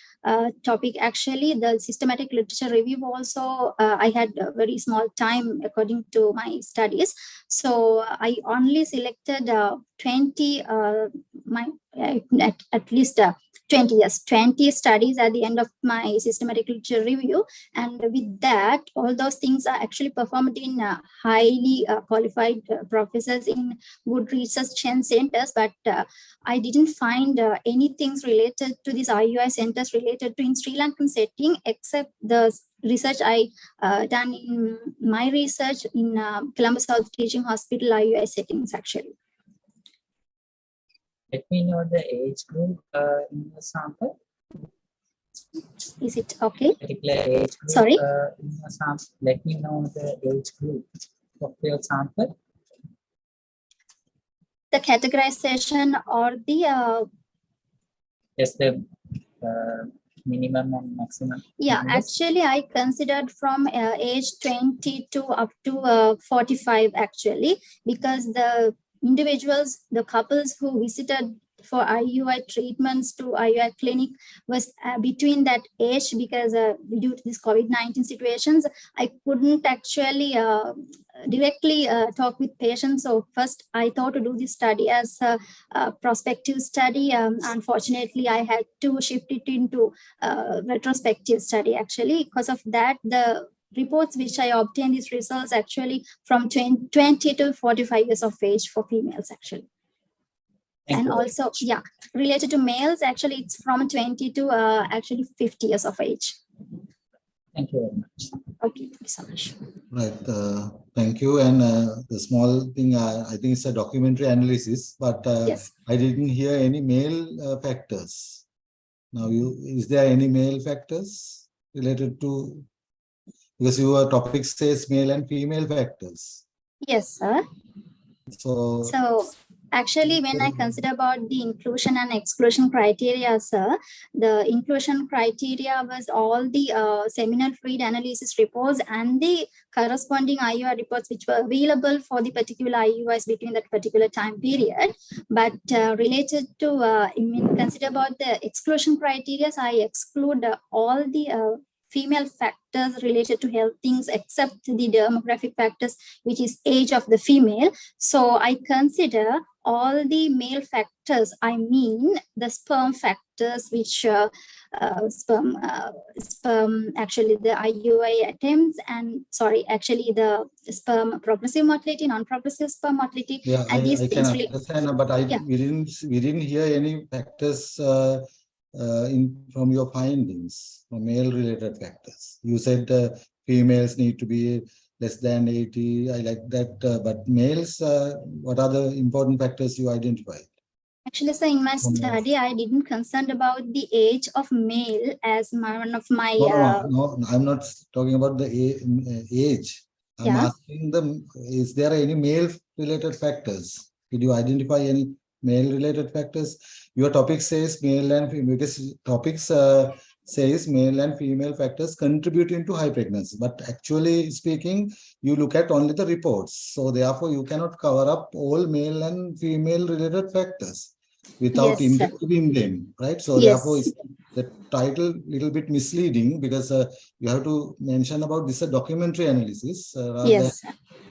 topic, actually the systematic literature review also I had a very small time according to my studies, so I only selected 20 at least 20 studies at the end of my systematic literature review, and with that all those things are actually performed in highly qualified professors in good research centers, but I didn't find anything related to these IUI centers related to in Sri Lankan setting, except the research I done in my research in Colombo South Teaching Hospital IUI settings actually. Let me know the age group in your sample. Is it okay? Particular age group. Sorry? In your sample. Let me know the age group of your sample. The categorization or the just the minimum and maximum? Yeah, actually I considered from age 20 to up to 45 actually, because the individuals, the couples who visited for IUI treatments to IUI clinic was between that age, because due to this COVID-19 situations, I couldn't actually directly talk with patients. So first I thought to do this study as a prospective study. Unfortunately, I had to shift it into retrospective study actually. Because of that, the reports which I obtained, these results actually from 20 to 45 years of age for females actually. And also, yeah, related to males, actually, it's from 20 to actually 50 years of age. Thank you very much. Okay, thank you so much. Right, thank you. And the small thing, I think it's a documentary analysis, but yes. I didn't hear any male factors. Now, is there any male factors related to, because your topic says male and female factors? Yes, sir. So actually, when I consider about the inclusion and exclusion criteria, sir, the inclusion criteria was all the seminal fluid analysis reports and the corresponding IUI reports which were available for the particular IUIs between that particular time period. But related to, consider about the exclusion criteria, I exclude all the female factors related to health things except the demographic factors, which is age of the female. So I consider all the male factors, I mean the sperm factors, which sperm actually the IUI attempts, and sorry, actually the sperm progressive motility, non-progressive sperm motility. Yeah, and I can understand, but we didn't hear any factors from your findings, from male-related factors. You said females need to be less than 80. I like that, but males, what are the important factors you identified? Actually, sir, in my study, I didn't concern about the age of male as one of my. No, I'm not talking about the age. I'm Yeah. asking them, is there any male-related factors? Did you identify any male-related factors? Your topic says male and female, because topics says male and female factors contributing to high pregnancy. But actually speaking, you look at only the reports. So therefore, you cannot cover up all male and female-related factors without Yes. including them, right? So therefore, Yes. the title little bit misleading, because you have to mention about this documentary analysis rather than Yes.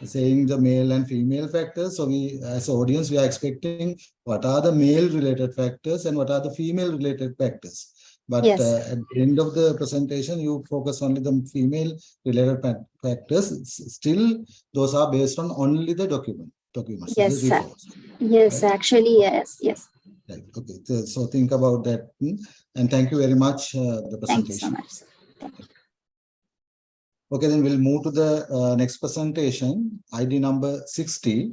saying the male and female factors. So we, as an audience, we are expecting what are the male related factors and what are the female related factors. But Yes. at the end of the presentation, you focus only the female related factors. Still, those are based on only the documents, Yes. the reports. Yes. Right? Actually, yes. Yes. Right. Okay. So think about that. And thank you very much, the Thank you so presentation. much. Okay, then we'll move to the next presentation, ID number 60.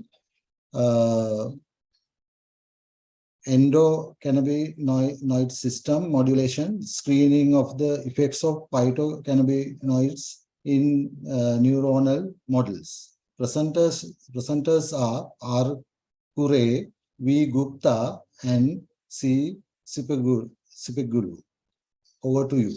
Endocannabinoid system modulation, screening of the effects of phytocannabinoids in neuronal models. Presenters are R. Kure, V. Gupta, and C. Sipeguru. Over to you.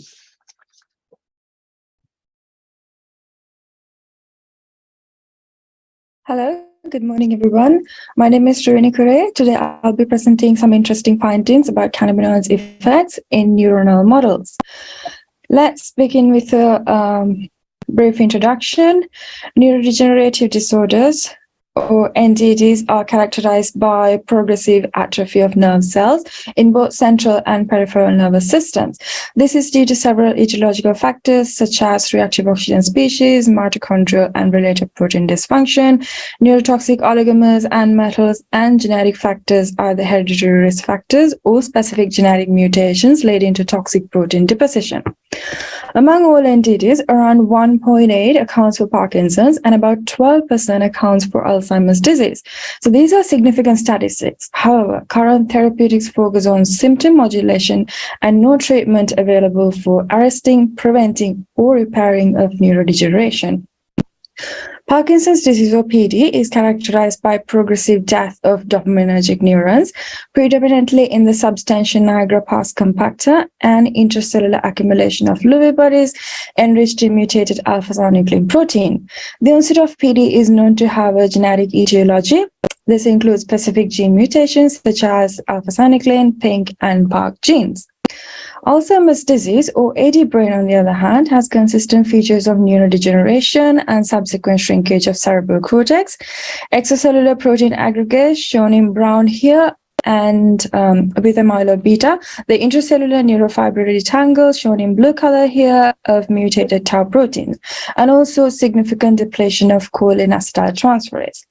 Hello, good morning, everyone. My name is Srini Kure. Today, I'll be presenting some interesting findings about cannabinoids' effects in neuronal models. Let's begin with a brief introduction. Neurodegenerative disorders, or NDDs, are characterized by progressive atrophy of nerve cells in both central and peripheral nervous systems. This is due to several etiological factors such as reactive oxygen species, mitochondrial and related protein dysfunction, neurotoxic oligomers and metals, and genetic factors, either hereditary risk factors or specific genetic mutations leading to toxic protein deposition. Among all NDDs, around 1.8 accounts for Parkinson's and about 12% accounts for Alzheimer's disease. So these are significant statistics. However, current therapeutics focus on symptom modulation and no treatment available for arresting, preventing, or repairing of neurodegeneration. Parkinson's disease, or PD, is characterized by progressive death of dopaminergic neurons, predominantly in the substantia nigra pars compacta, and intracellular accumulation of Lewy bodies enriched in mutated alpha-synuclein protein. The onset of PD is known to have a genetic etiology. This includes specific gene mutations such as alpha-synuclein, PINK, and PARC genes. Alzheimer's disease, or AD brain, on the other hand, has consistent features of neurodegeneration and subsequent shrinkage of cerebral cortex. Extracellular protein aggregates, shown in brown here, and with amyloid beta, the intracellular neurofibrillary tangles, shown in blue color here, of mutated tau proteins, and also significant depletion of choline acetyltransferase.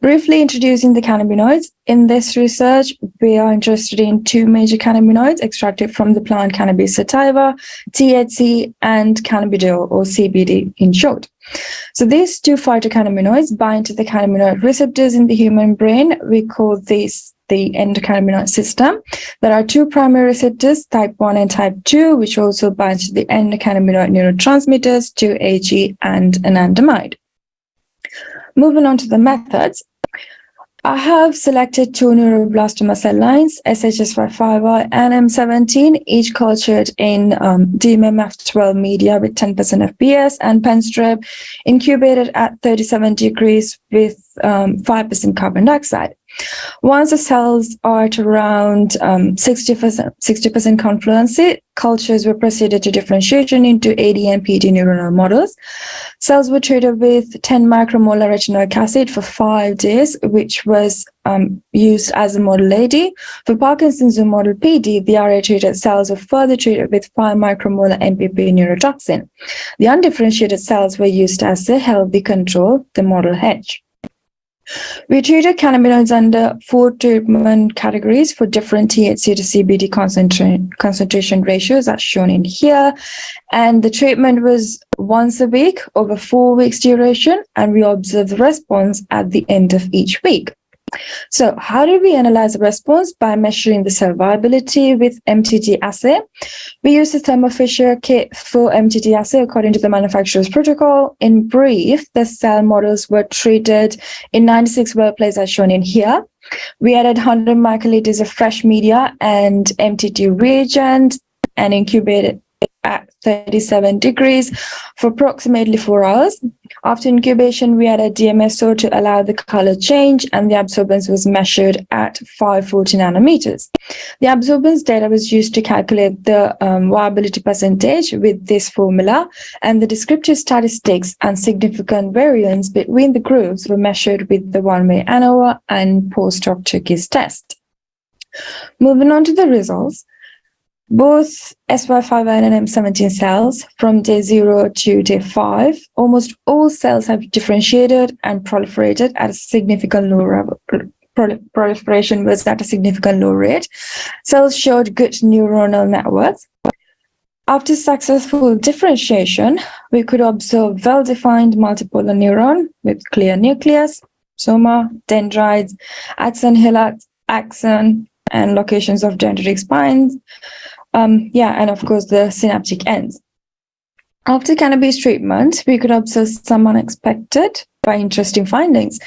Briefly introducing the cannabinoids. In this research, we are interested in two major cannabinoids extracted from the plant cannabis sativa, THC, and cannabidiol, or CBD in short. So these two phytocannabinoids bind to the cannabinoid receptors in the human brain. We call this the endocannabinoid system. There are two primary receptors, type 1 and type 2, which also bind to the endocannabinoid neurotransmitters, 2-HE and anandamide. Moving on to the methods, I have selected two neuroblastoma cell lines, SHS55Y and M17, each cultured in DMMF12 media with 10% FPS and pen strip, incubated at 37 degrees with 5% carbon dioxide. Once the cells are at around 60% confluency, cultures were proceeded to differentiation into AD and PD neuronal models. Cells were treated with 10 micromolar retinoic acid for 5 days, which was used as a model AD. For Parkinson's model PD, the RA-treated cells were further treated with 5 micromolar MPP neurotoxin. The undifferentiated cells were used as a healthy control, the model H. We treated cannabinoids under 4 treatment categories for different THC to CBD concentration ratios, as shown in here. And the treatment was once a week, over 4 weeks duration, and we observed the response at the end of each week. So how did we analyze the response? By measuring the cell viability with MTT assay. We use the Thermo Fisher kit for MTT assay according to the manufacturer's protocol. In brief, the cell models were treated in 96 well plates as shown in here. We added 100 microliters of fresh media and MTT reagent and incubated at 37 degrees for approximately 4 hours. After incubation, we added DMSO to allow the color change, and the absorbance was measured at 540 nanometers. The absorbance data was used to calculate the viability percentage with this formula, and the descriptive statistics and significant variance between the groups were measured with the one-way ANOVA and post-hoc Turkish test. Moving on to the results. Both SY5 and M17 cells from day 0 to day 5, almost all cells have differentiated and proliferated at a significant low level. Proliferation was at a significant low rate. Cells showed good neuronal networks. After successful differentiation, we could observe well-defined multipolar neuron with clear nucleus, soma, dendrites, axon hillock, axon, and locations of dendritic spines. And of course the synaptic ends. After cannabis treatment, we could observe some unexpected but interesting findings.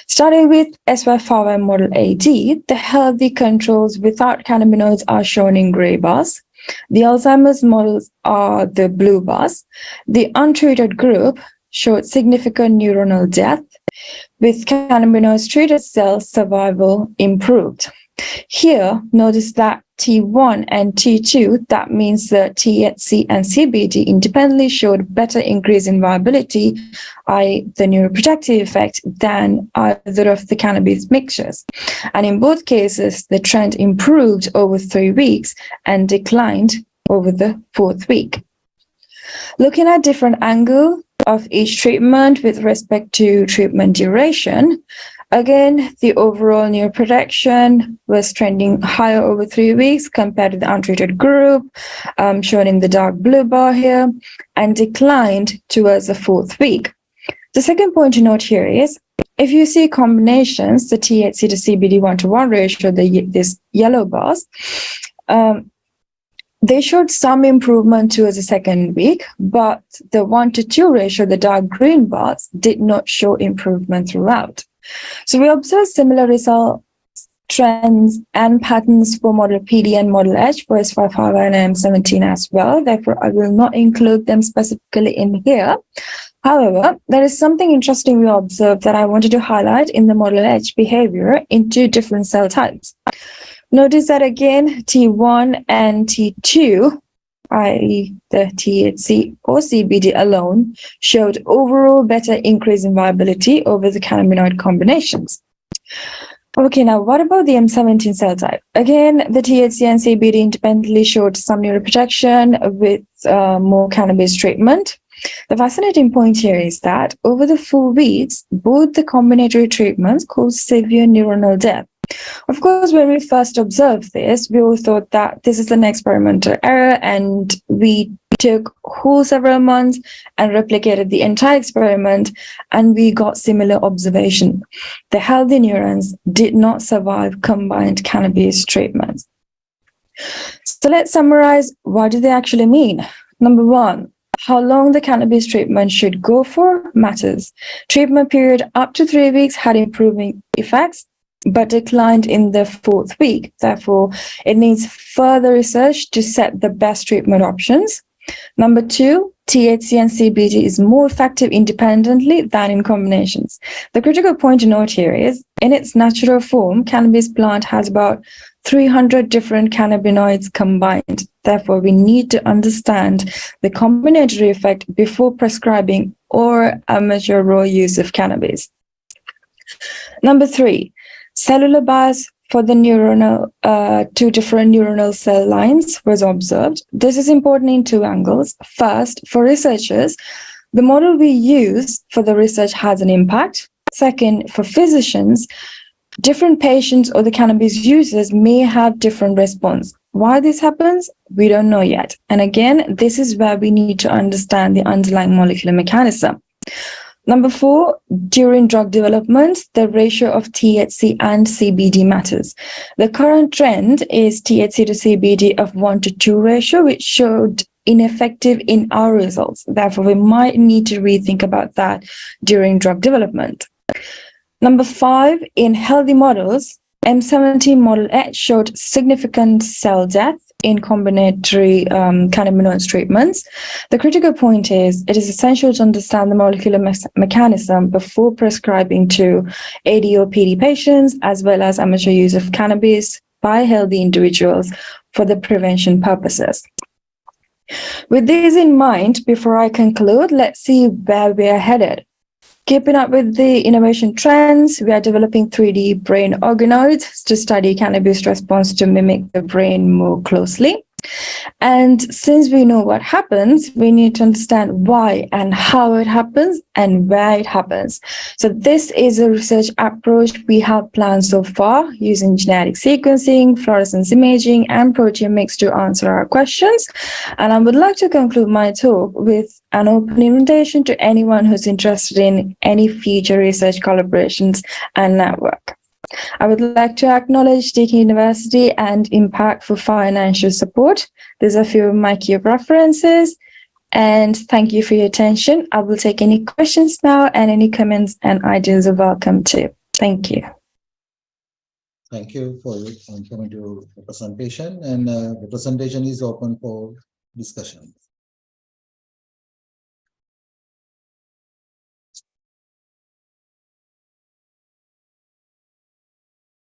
Starting with SY5 model AD, the healthy controls without cannabinoids are shown in gray bars. The Alzheimer's models are the blue bars. The untreated group showed significant neuronal death. With cannabinoids treated cells, survival improved. Here, notice that T1 and T2, that means the THC and CBD independently showed better increase in viability, i.e. the neuroprotective effect, than either of the cannabis mixtures. And in both cases, the trend improved over 3 weeks and declined over the 4th week. Looking at different angle of each treatment with respect to treatment duration, again, the overall neuroprotection was trending higher over 3 weeks compared to the untreated group, shown in the dark blue bar here, and declined towards the 4th week. The second point to note here is, if you see combinations, the THC to CBD 1-to-1 ratio, these yellow bars, they showed some improvement towards the 2nd week, but the 1-to-2 ratio, the dark green bars, did not show improvement throughout. So we observed similar results, trends, and patterns for model PD and model H for SY5 and M17 as well. Therefore, I will not include them specifically in here. However, there is something interesting we observed that I wanted to highlight in the model H behavior in 2 different cell types. Notice that again, T1 and T2, i.e. the THC or CBD alone, showed overall better increase in viability over the cannabinoid combinations. Okay, now what about the M17 cell type? Again, the THC and CBD independently showed some neuroprotection with more cannabis treatment. The fascinating point here is that over the 4 weeks, both the combinatory treatments caused severe neuronal death. Of course, when we first observed this, we all thought that this is an experimental error, and we took whole several months and replicated the entire experiment, and we got similar observation. The healthy neurons did not survive combined cannabis treatments. So let's summarize, what do they actually mean? Number 1, how long the cannabis treatment should go for matters. Treatment period up to 3 weeks had improving effects, but declined in the 4th week. Therefore, it needs further research to set the best treatment options. Number 2, THC and CBD is more effective independently than in combinations. The critical point to note here is, in its natural form, cannabis plant has about 300 different cannabinoids combined. Therefore, we need to understand the combinatory effect before prescribing or amateur raw use of cannabis. Number 3, cellular bias for the neuronal, 2 different neuronal cell lines was observed. This is important in 2 angles. First, for researchers, the model we use for the research has an impact. Second, for physicians, different patients or the cannabis users may have different response. Why this happens, we don't know yet. And again, this is where we need to understand the underlying molecular mechanism. Number 4, during drug development, the ratio of THC and CBD matters. The current trend is THC to CBD of 1:2 ratio, which showed ineffective in our results. Therefore, we might need to rethink about that during drug development. Number 5, in healthy models, M17 model H showed significant cell death in combinatory cannabinoid treatments. The critical point is it is essential to understand the molecular mechanism before prescribing to ADOPD patients as well as amateur use of cannabis by healthy individuals for the prevention purposes. With this in mind, before I conclude, let's see where we are headed. Keeping up with the innovation trends, we are developing 3D brain organoids to study cannabis response to mimic the brain more closely. And since we know what happens, we need to understand why and how it happens and where it happens. So this is a research approach we have planned so far using genetic sequencing, fluorescence imaging, and proteomics to answer our questions. And I would like to conclude my talk with an open invitation to anyone who's interested in any future research collaborations and network. I would like to acknowledge Deakin University and Impact for financial support. There's a few of my key references, and thank you for your attention. I will take any questions now, and any comments and ideas are welcome too. Thank you. Thank you for coming to the presentation, and the presentation is open for discussion.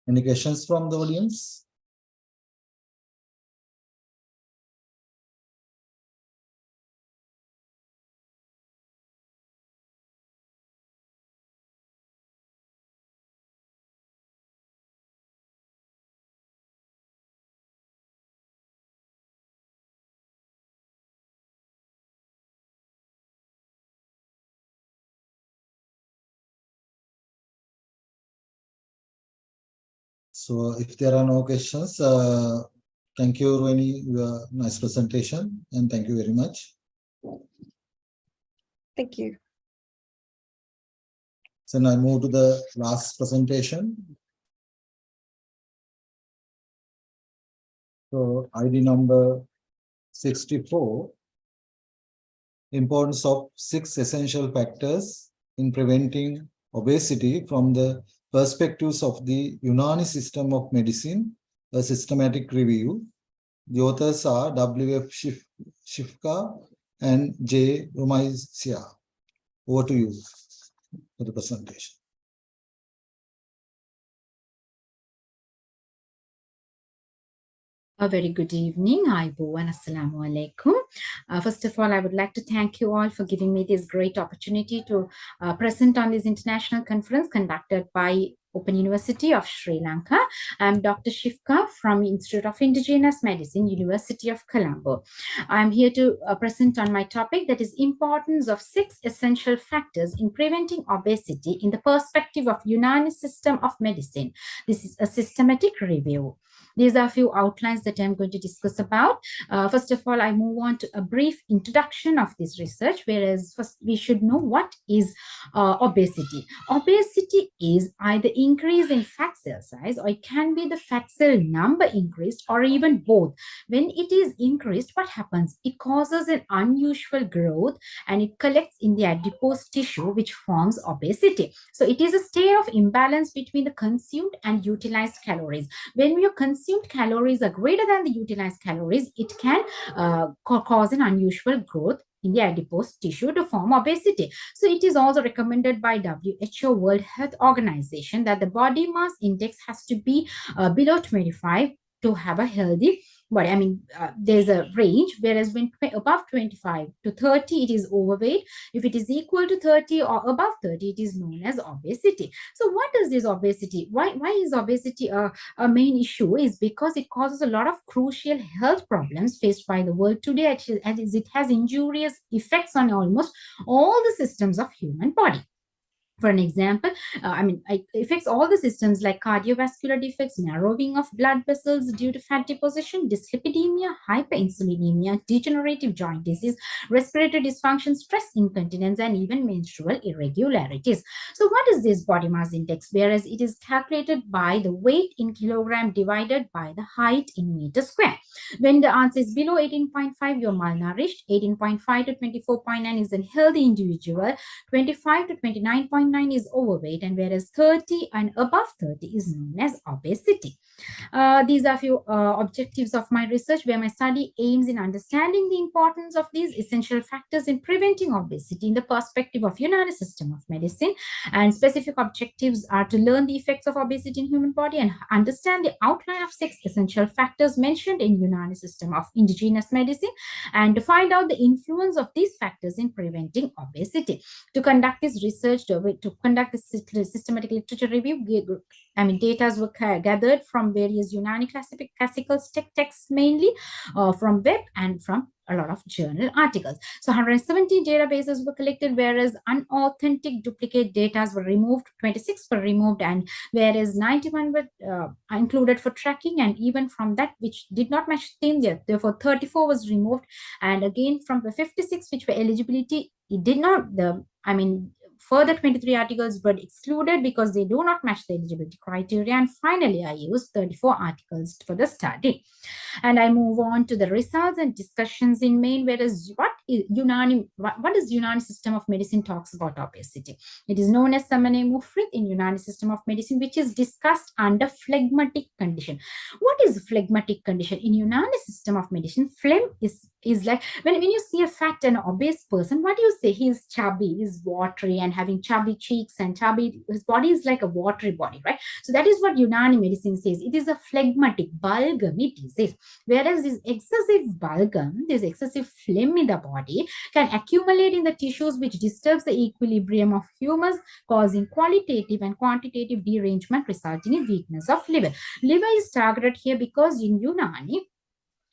Any questions from the audience? So if there are no questions, thank you, Rohini, your nice presentation, and thank you very much. Thank you. So now I move to the last presentation. So ID number 64, importance of 6 essential factors in preventing obesity from the perspectives of the Unani system of medicine, a systematic review. The authors are W.F. Shifka and J. Rumaisia. Over to you for the presentation. A very good evening. Aibowan, assalamu alaikum. First of all, I would like to thank you all for giving me this great opportunity to present on this international conference conducted by Open University of Sri Lanka. I'm Dr. Shifka from Institute of Indigenous Medicine, University of Colombo. I'm here to present on my topic, that is importance of 6 essential factors in preventing obesity in the perspective of Unani system of medicine. This is a systematic review. These are a few outlines that I'm going to discuss about. First of all, I move on to a brief introduction of this research, whereas first we should know what is obesity. Obesity is either increase in fat cell size, or it can be the fat cell number increased, or even both. When it is increased, what happens? It causes an unusual growth and it collects in the adipose tissue, which forms obesity. So it is a state of imbalance between the consumed and utilized calories. When your consumed calories are greater than the utilized calories, it can cause an unusual growth in the adipose tissue to form obesity. So it is also recommended by WHO, World Health Organization, that the body mass index has to be below 25 to have a healthy body. I mean, there's a range, whereas when above 25 to 30, it is overweight. If it is equal to 30 or above 30, it is known as obesity. So what is this obesity? Why is obesity a main issue? Is because it causes a lot of crucial health problems faced by the world today, as it has injurious effects on almost all the systems of human body. For an example, it affects all the systems like cardiovascular defects, narrowing of blood vessels due to fat deposition, dyslipidemia, hyperinsulinemia, degenerative joint disease, respiratory dysfunction, stress incontinence, and even menstrual irregularities. So what is this body mass index? Whereas it is calculated by the weight in kilogram divided by the height in meter square. When the answer is below 18.5, you're malnourished. 18.5 to 24.9 is a healthy individual. 25 to 29.9 is overweight, and whereas 30 and above 30 is known as obesity. These are few objectives of my research, where my study aims in understanding the importance of these essential factors in preventing obesity in the perspective of Unani system of medicine. And specific objectives are to learn the effects of obesity in human body and understand the outline of 6 essential factors mentioned in Unani system of indigenous medicine, and to find out the influence of these factors in preventing obesity. To conduct this research, to conduct this systematic literature review, data were gathered from various Unani classical texts, mainly from web and from a lot of journal articles. So 117 databases were collected, whereas unauthentic duplicate data were removed, 26 were removed, and whereas 91 were included for tracking, and even from that which did not match theme, therefore 34 was removed, and again from the 56 which were eligibility, it did not, further 23 articles were excluded because they do not match the eligibility criteria. And finally, I used 34 articles for the study. And I move on to the results and discussions in main, whereas what is Unani system of medicine talks about obesity. It is known as Samane Mufrid in Unani system of medicine, which is discussed under phlegmatic condition. What is phlegmatic condition? In Unani system of medicine, phlegm is like when you see a fat and obese person, what do you say? He is chubby, is watery, and having chubby cheeks and chubby, his body is like a watery body, right? So that is what Unani medicine says. It is a phlegmatic bulgamy disease. Whereas this excessive bulgum, this excessive phlegm in the body, can accumulate in the tissues, which disturbs the equilibrium of humus, causing qualitative and quantitative derangement, resulting in weakness of liver. Liver is targeted here because in Unani,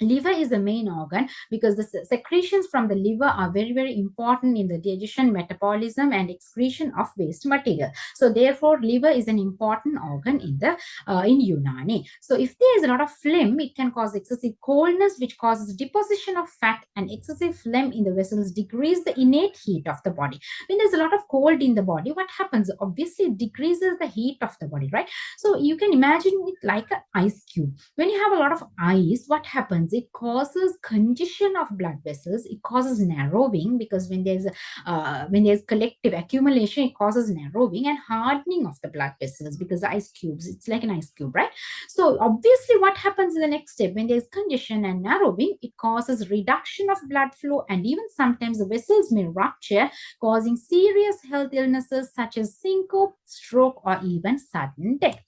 liver is the main organ, because the secretions from the liver are very, very important in the digestion, metabolism, and excretion of waste material. So therefore, liver is an important organ in Unani. So if there is a lot of phlegm, it can cause excessive coldness, which causes deposition of fat, and excessive phlegm in the vessels decrease the innate heat of the body. When there's a lot of cold in the body, what happens? Obviously, it decreases the heat of the body, right? So you can imagine it like an ice cube. When you have a lot of ice, what happens? It causes congestion of blood vessels. It causes narrowing, because when there's collective accumulation, it causes narrowing and hardening of the blood vessels, because the ice cubes, it's like an ice cube, right? So obviously, what happens in the next step? When there's congestion and narrowing, it causes reduction of blood flow, and even sometimes the vessels may rupture, causing serious health illnesses such as syncope, stroke, or even sudden death.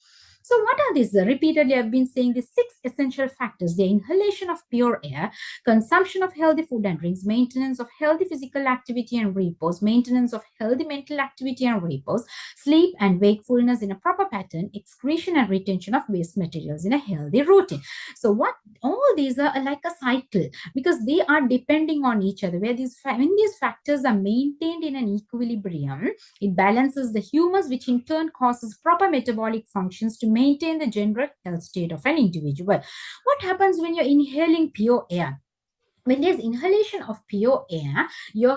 So what are these? Repeatedly, I've been saying the 6 essential factors: the inhalation of pure air, consumption of healthy food and drinks, maintenance of healthy physical activity and repose, maintenance of healthy mental activity and repose, sleep and wakefulness in a proper pattern, excretion and retention of waste materials in a healthy routine. So what all these are like a cycle, because they are depending on each other, where when these factors are maintained in an equilibrium, it balances the humus, which in turn causes proper metabolic functions to maintain the general health state of an individual. What happens when you're inhaling pure air? When there's inhalation of pure air, you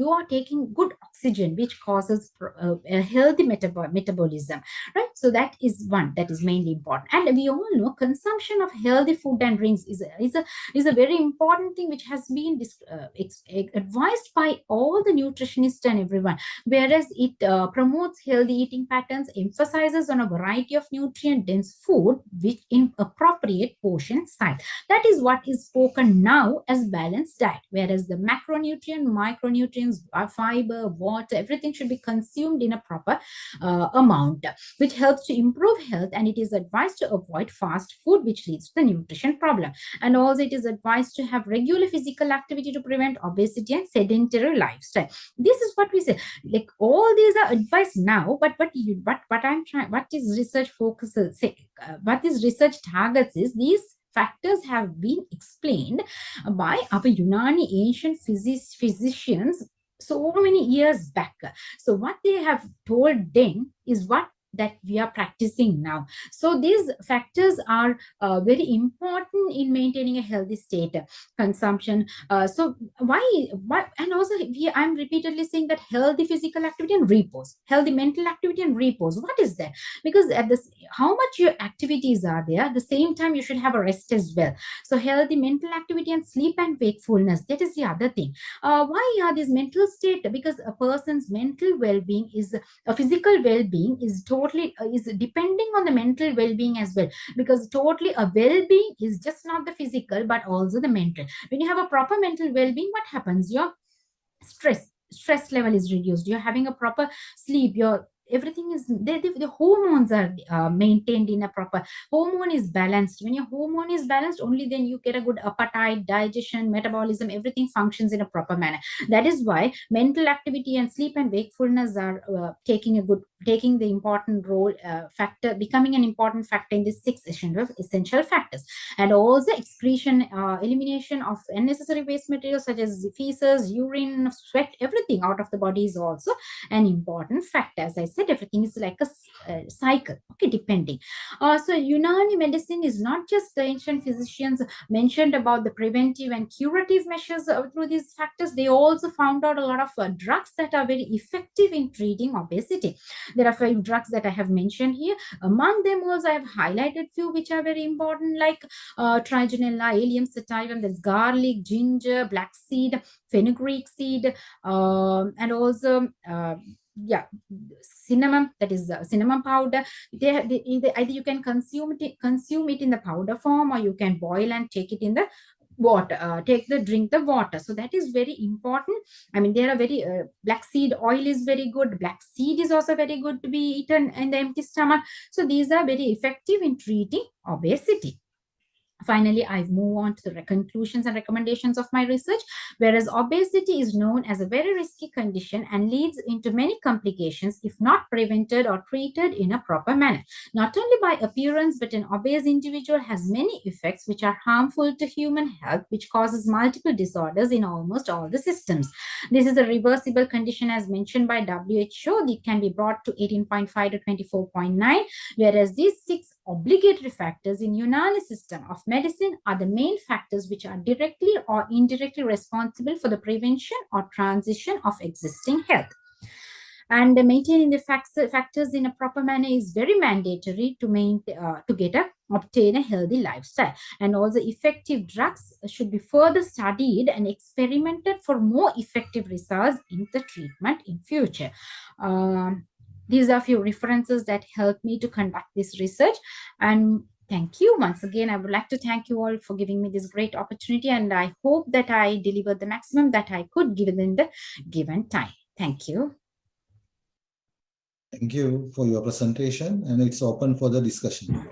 are taking good oxygen, which causes a healthy metabolism, right? So that is one that is mainly important. And we all know consumption of healthy food and drinks is a very important thing, which has been advised by all the nutritionists and everyone, whereas it promotes healthy eating patterns, emphasizes on a variety of nutrient-dense food which in appropriate portion size. That is what is spoken now as balanced diet, whereas the macronutrient, micronutrients, fiber, water, everything should be consumed in a proper amount, which helps to improve health. And it is advised to avoid fast food, which leads to the nutrition problem. And also it is advised to have regular physical activity to prevent obesity and sedentary lifestyle. This is what we say. Like all these are advised now, but what is research focuses, what this research targets is these factors have been explained by our Unani ancient physicians so many years back. So what they have told then is what that we are practicing now. So these factors are very important in maintaining a healthy state consumption. So why and also I'm repeatedly saying that healthy physical activity and repose, healthy mental activity and repose, what is that? Because at this, how much your activities are there, at the same time you should have a rest as well. So healthy mental activity and sleep and wakefulness, that is the other thing. Why are this mental state? Because a person's mental well-being is a physical well-being is totally is depending on the mental well-being as well, because totally a well-being is just not the physical but also the mental. When you have a proper mental well-being, what happens? Your stress level is reduced, you're having a proper sleep, your everything is the hormones are maintained in a proper, hormone is balanced. When your hormone is balanced, only then you get a good appetite, digestion, metabolism, everything functions in a proper manner. That is why mental activity and sleep and wakefulness are taking the important role, factor, becoming an important factor in this 6 essential factors. And also excretion, elimination of unnecessary waste materials such as feces, urine, sweat, everything out of the body is also an important factor. As I said, everything is like a cycle, okay, depending. So Unani medicine is not just the ancient physicians mentioned about the preventive and curative measures through these factors. They also found out a lot of drugs that are very effective in treating obesity. There are 5 drugs that I have mentioned here. Among them also I have highlighted few which are very important, like trigonella, allium sativum, there's garlic, ginger, black seed, fenugreek seed, and also cinnamon, that is cinnamon powder. Either you can consume it in the powder form, or you can boil and take it in the water, drink the water. So that is very important. I mean, there are very black seed oil is very good, black seed is also very good to be eaten in the empty stomach. So these are very effective in treating obesity. Finally, I move on to the conclusions and recommendations of my research. Whereas obesity is known as a very risky condition and leads into many complications if not prevented or treated in a proper manner. Not only by appearance, but an obese individual has many effects which are harmful to human health, which causes multiple disorders in almost all the systems. This is a reversible condition as mentioned by WHO. It can be brought to 18.5 to 24.9, whereas these 6 obligatory factors in Unani system of medicine are the main factors which are directly or indirectly responsible for the prevention or transition of existing health. And maintaining the factors in a proper manner is very mandatory to obtain a healthy lifestyle. And also effective drugs should be further studied and experimented for more effective results in the treatment in future. These are a few references that helped me to conduct this research. And thank you once again. I would like to thank you all for giving me this great opportunity, and I hope that I delivered the maximum that I could given the given time. Thank you. Thank you for your presentation, and it's open for the discussion.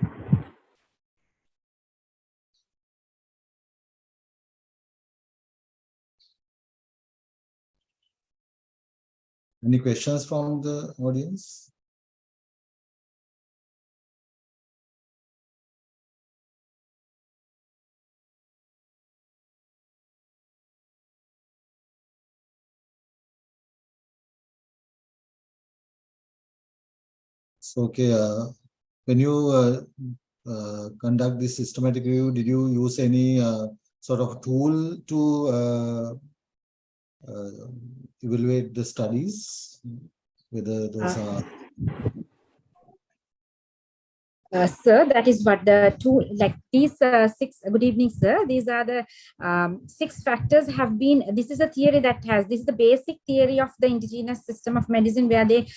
Any questions from the audience? So, okay, when you conduct this systematic review, did you use any sort of tool to evaluate the studies, whether those are... Sir, that is what the two, like these 6, good evening, sir. These are the 6 factors have been, this is a theory that has, this is the basic theory of the indigenous system of medicine where they,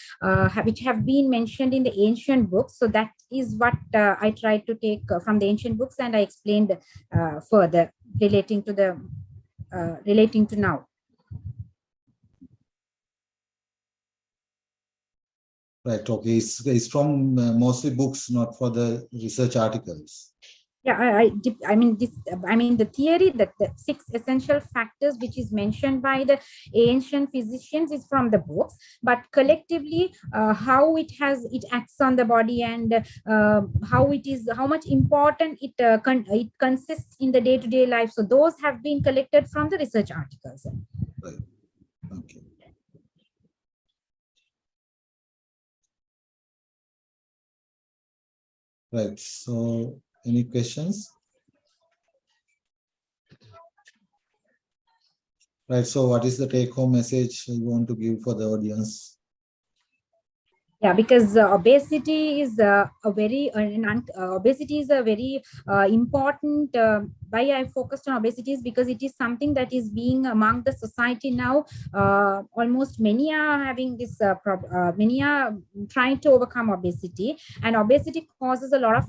which have been mentioned in the ancient books. So that is what I tried to take from the ancient books, and I explained further relating to now. Right, okay. It's from mostly books, not for the research articles. Yeah, I mean the theory that the 6 essential factors which is mentioned by the ancient physicians is from the books, but collectively how it acts on the body, and how much important it consists in the day-to-day life. So those have been collected from the research articles. Right. Okay. Right. So, any questions? Right. So, what is the take-home message you want to give for the audience? Yeah, because obesity is obesity is a very important. Why I focused on obesity is because it is something that is being among the society now. Almost many are having this. Many are trying to overcome obesity, and obesity causes a lot of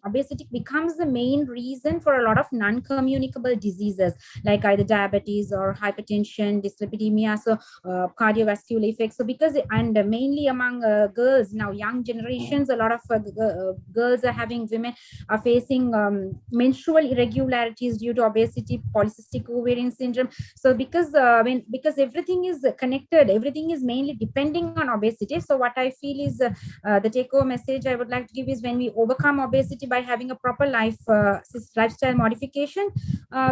Obesity becomes the main reason for a lot of non-communicable diseases like either diabetes or hypertension, dyslipidemia. So cardiovascular effects. So because mainly among girls now, young generations, a lot of girls are women are facing menstrual irregularities due to obesity, polycystic ovarian syndrome. So because everything is connected, everything is mainly depending on obesity. So what I feel is the take-home message I would like to give is when we overcome obesity by having a proper lifestyle modification,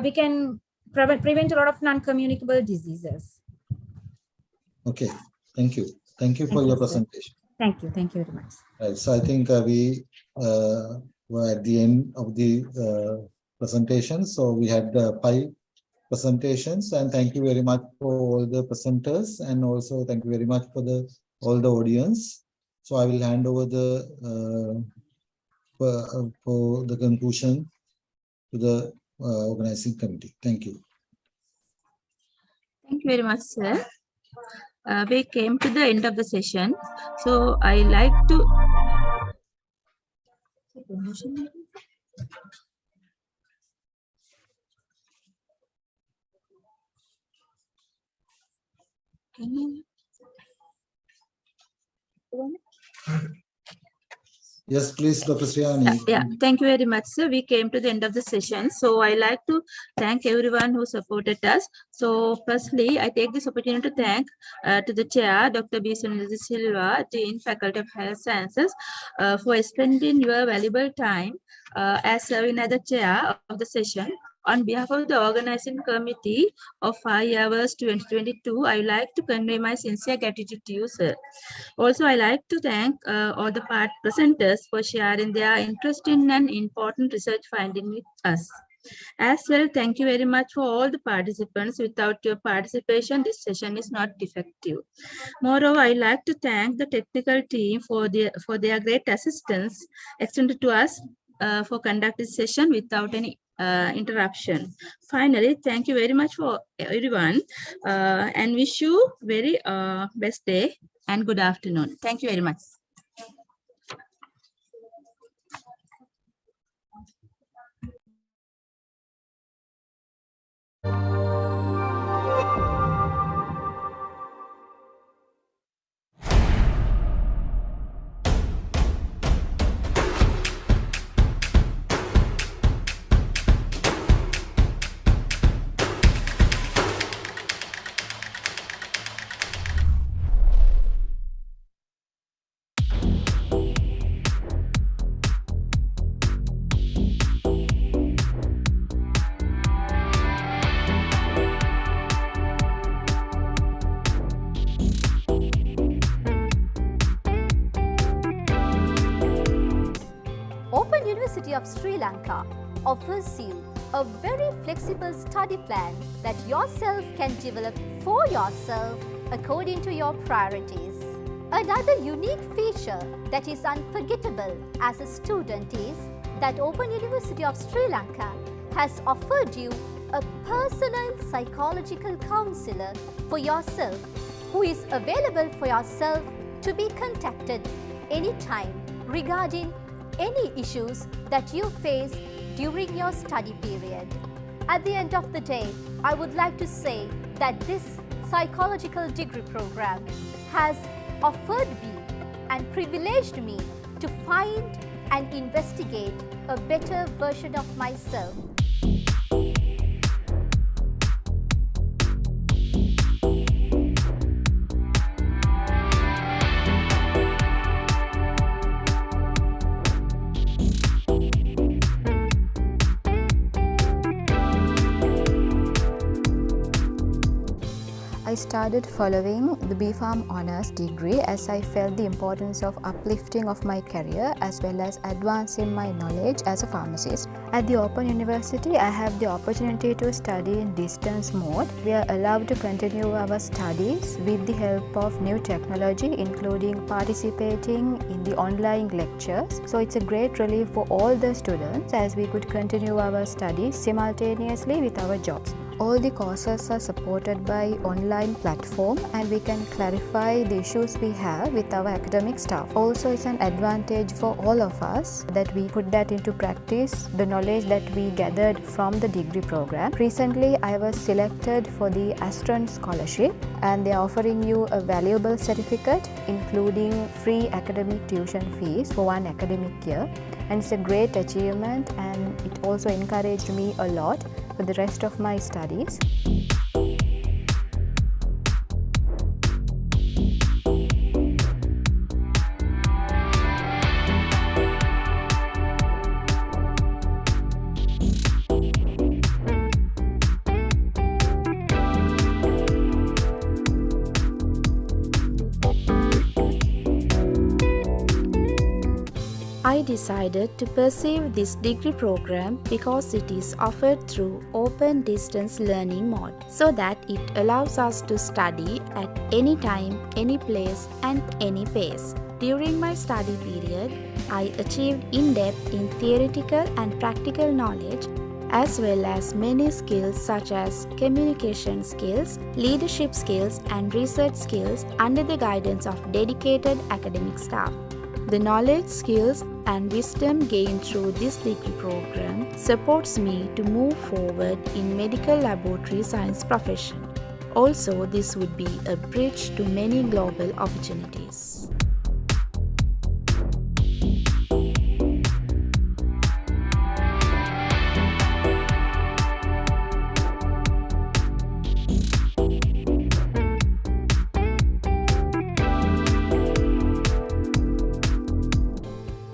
we can prevent a lot of non-communicable diseases. Okay, thank you. Thank you for your presentation. Thank you. Thank you very much. Right. So I think we were at the end of the presentation. So we had 5 presentations, and thank you very much for all the presenters, and also thank you very much for all the audience. So I will hand over the for the conclusion to the organizing committee. Thank you. Thank you very much, sir. We came to the end of the session. So I like to Yes, please, Dr. Sriani. Yeah, thank you very much, sir. We came to the end of the session. So I like to thank everyone who supported us. So firstly, I take this opportunity to thank to the chair, Dr. B. Sunil Silva, Dean, Faculty of Health Sciences, for spending your valuable time as serving as the chair of the session. On behalf of the organizing committee of 5 Hours 2022, I would like to convey my sincere gratitude to you, sir. Also, I like to thank all the presenters for sharing their interesting and important research findings with us. As well, thank you very much for all the participants. Without your participation, this session is not effective. Moreover, I like to thank the technical team for their great assistance extended to us for conducting this session without any interruption. Finally, thank you very much for everyone and wish you very best day and good afternoon. Thank you very much. Open University of Sri Lanka offers you a very flexible study plan that yourself can develop for yourself according to your priorities. Another unique feature that is unforgettable as a student is that Open University of Sri Lanka has offered you a personal psychological counselor for yourself who is available for yourself to be contacted anytime regarding any issues that you face during your study period. At the end of the day, I would like to say that this psychological degree program has offered me and privileged me to find and investigate a better version of myself. I started following the BPharm Honours degree as I felt the importance of uplifting of my career as well as advancing my knowledge as a pharmacist. At the Open University, I have the opportunity to study in distance mode. We are allowed to continue our studies with the help of new technology, including participating in the online lectures. So it's a great relief for all the students as we could continue our studies simultaneously with our jobs. All the courses are supported by online platform and we can clarify the issues we have with our academic staff. Also, it's an advantage for all of us that we put that into practice, the knowledge that we gathered from the degree program. Recently, I was selected for the Aston Scholarship and they are offering you a valuable certificate including free academic tuition fees for 1 academic year. And it's a great achievement and it also encouraged me a lot for the rest of my studies. I decided to pursue this degree program because it is offered through open distance learning mode so that it allows us to study at any time, any place and any pace. During my study period, I achieved in-depth in theoretical and practical knowledge as well as many skills such as communication skills, leadership skills and research skills under the guidance of dedicated academic staff. The knowledge, skills and wisdom gained through this degree program supports me to move forward in medical laboratory science profession. Also, this would be a bridge to many global opportunities.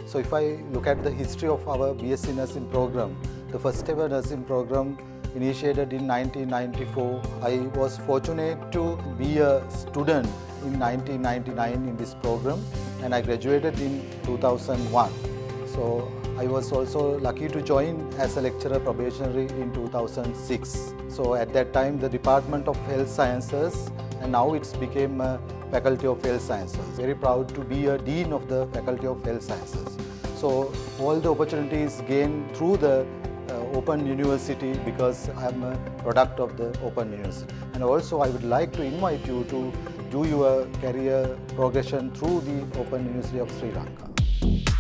So if I look at the history of our BSc nursing program, the first ever nursing program initiated in 1994. I was fortunate to be a student in 1999 in this program and I graduated in 2001. So I was also lucky to join as a lecturer probationary in 2006. So at that time the Department of Health Sciences and now it's became a Faculty of Health Sciences. Very proud to be a Dean of the Faculty of Health Sciences. So all the opportunities gained through the Open University because I am a product of the Open University. And also I would like to invite you to do your career progression through the Open University of Sri Lanka.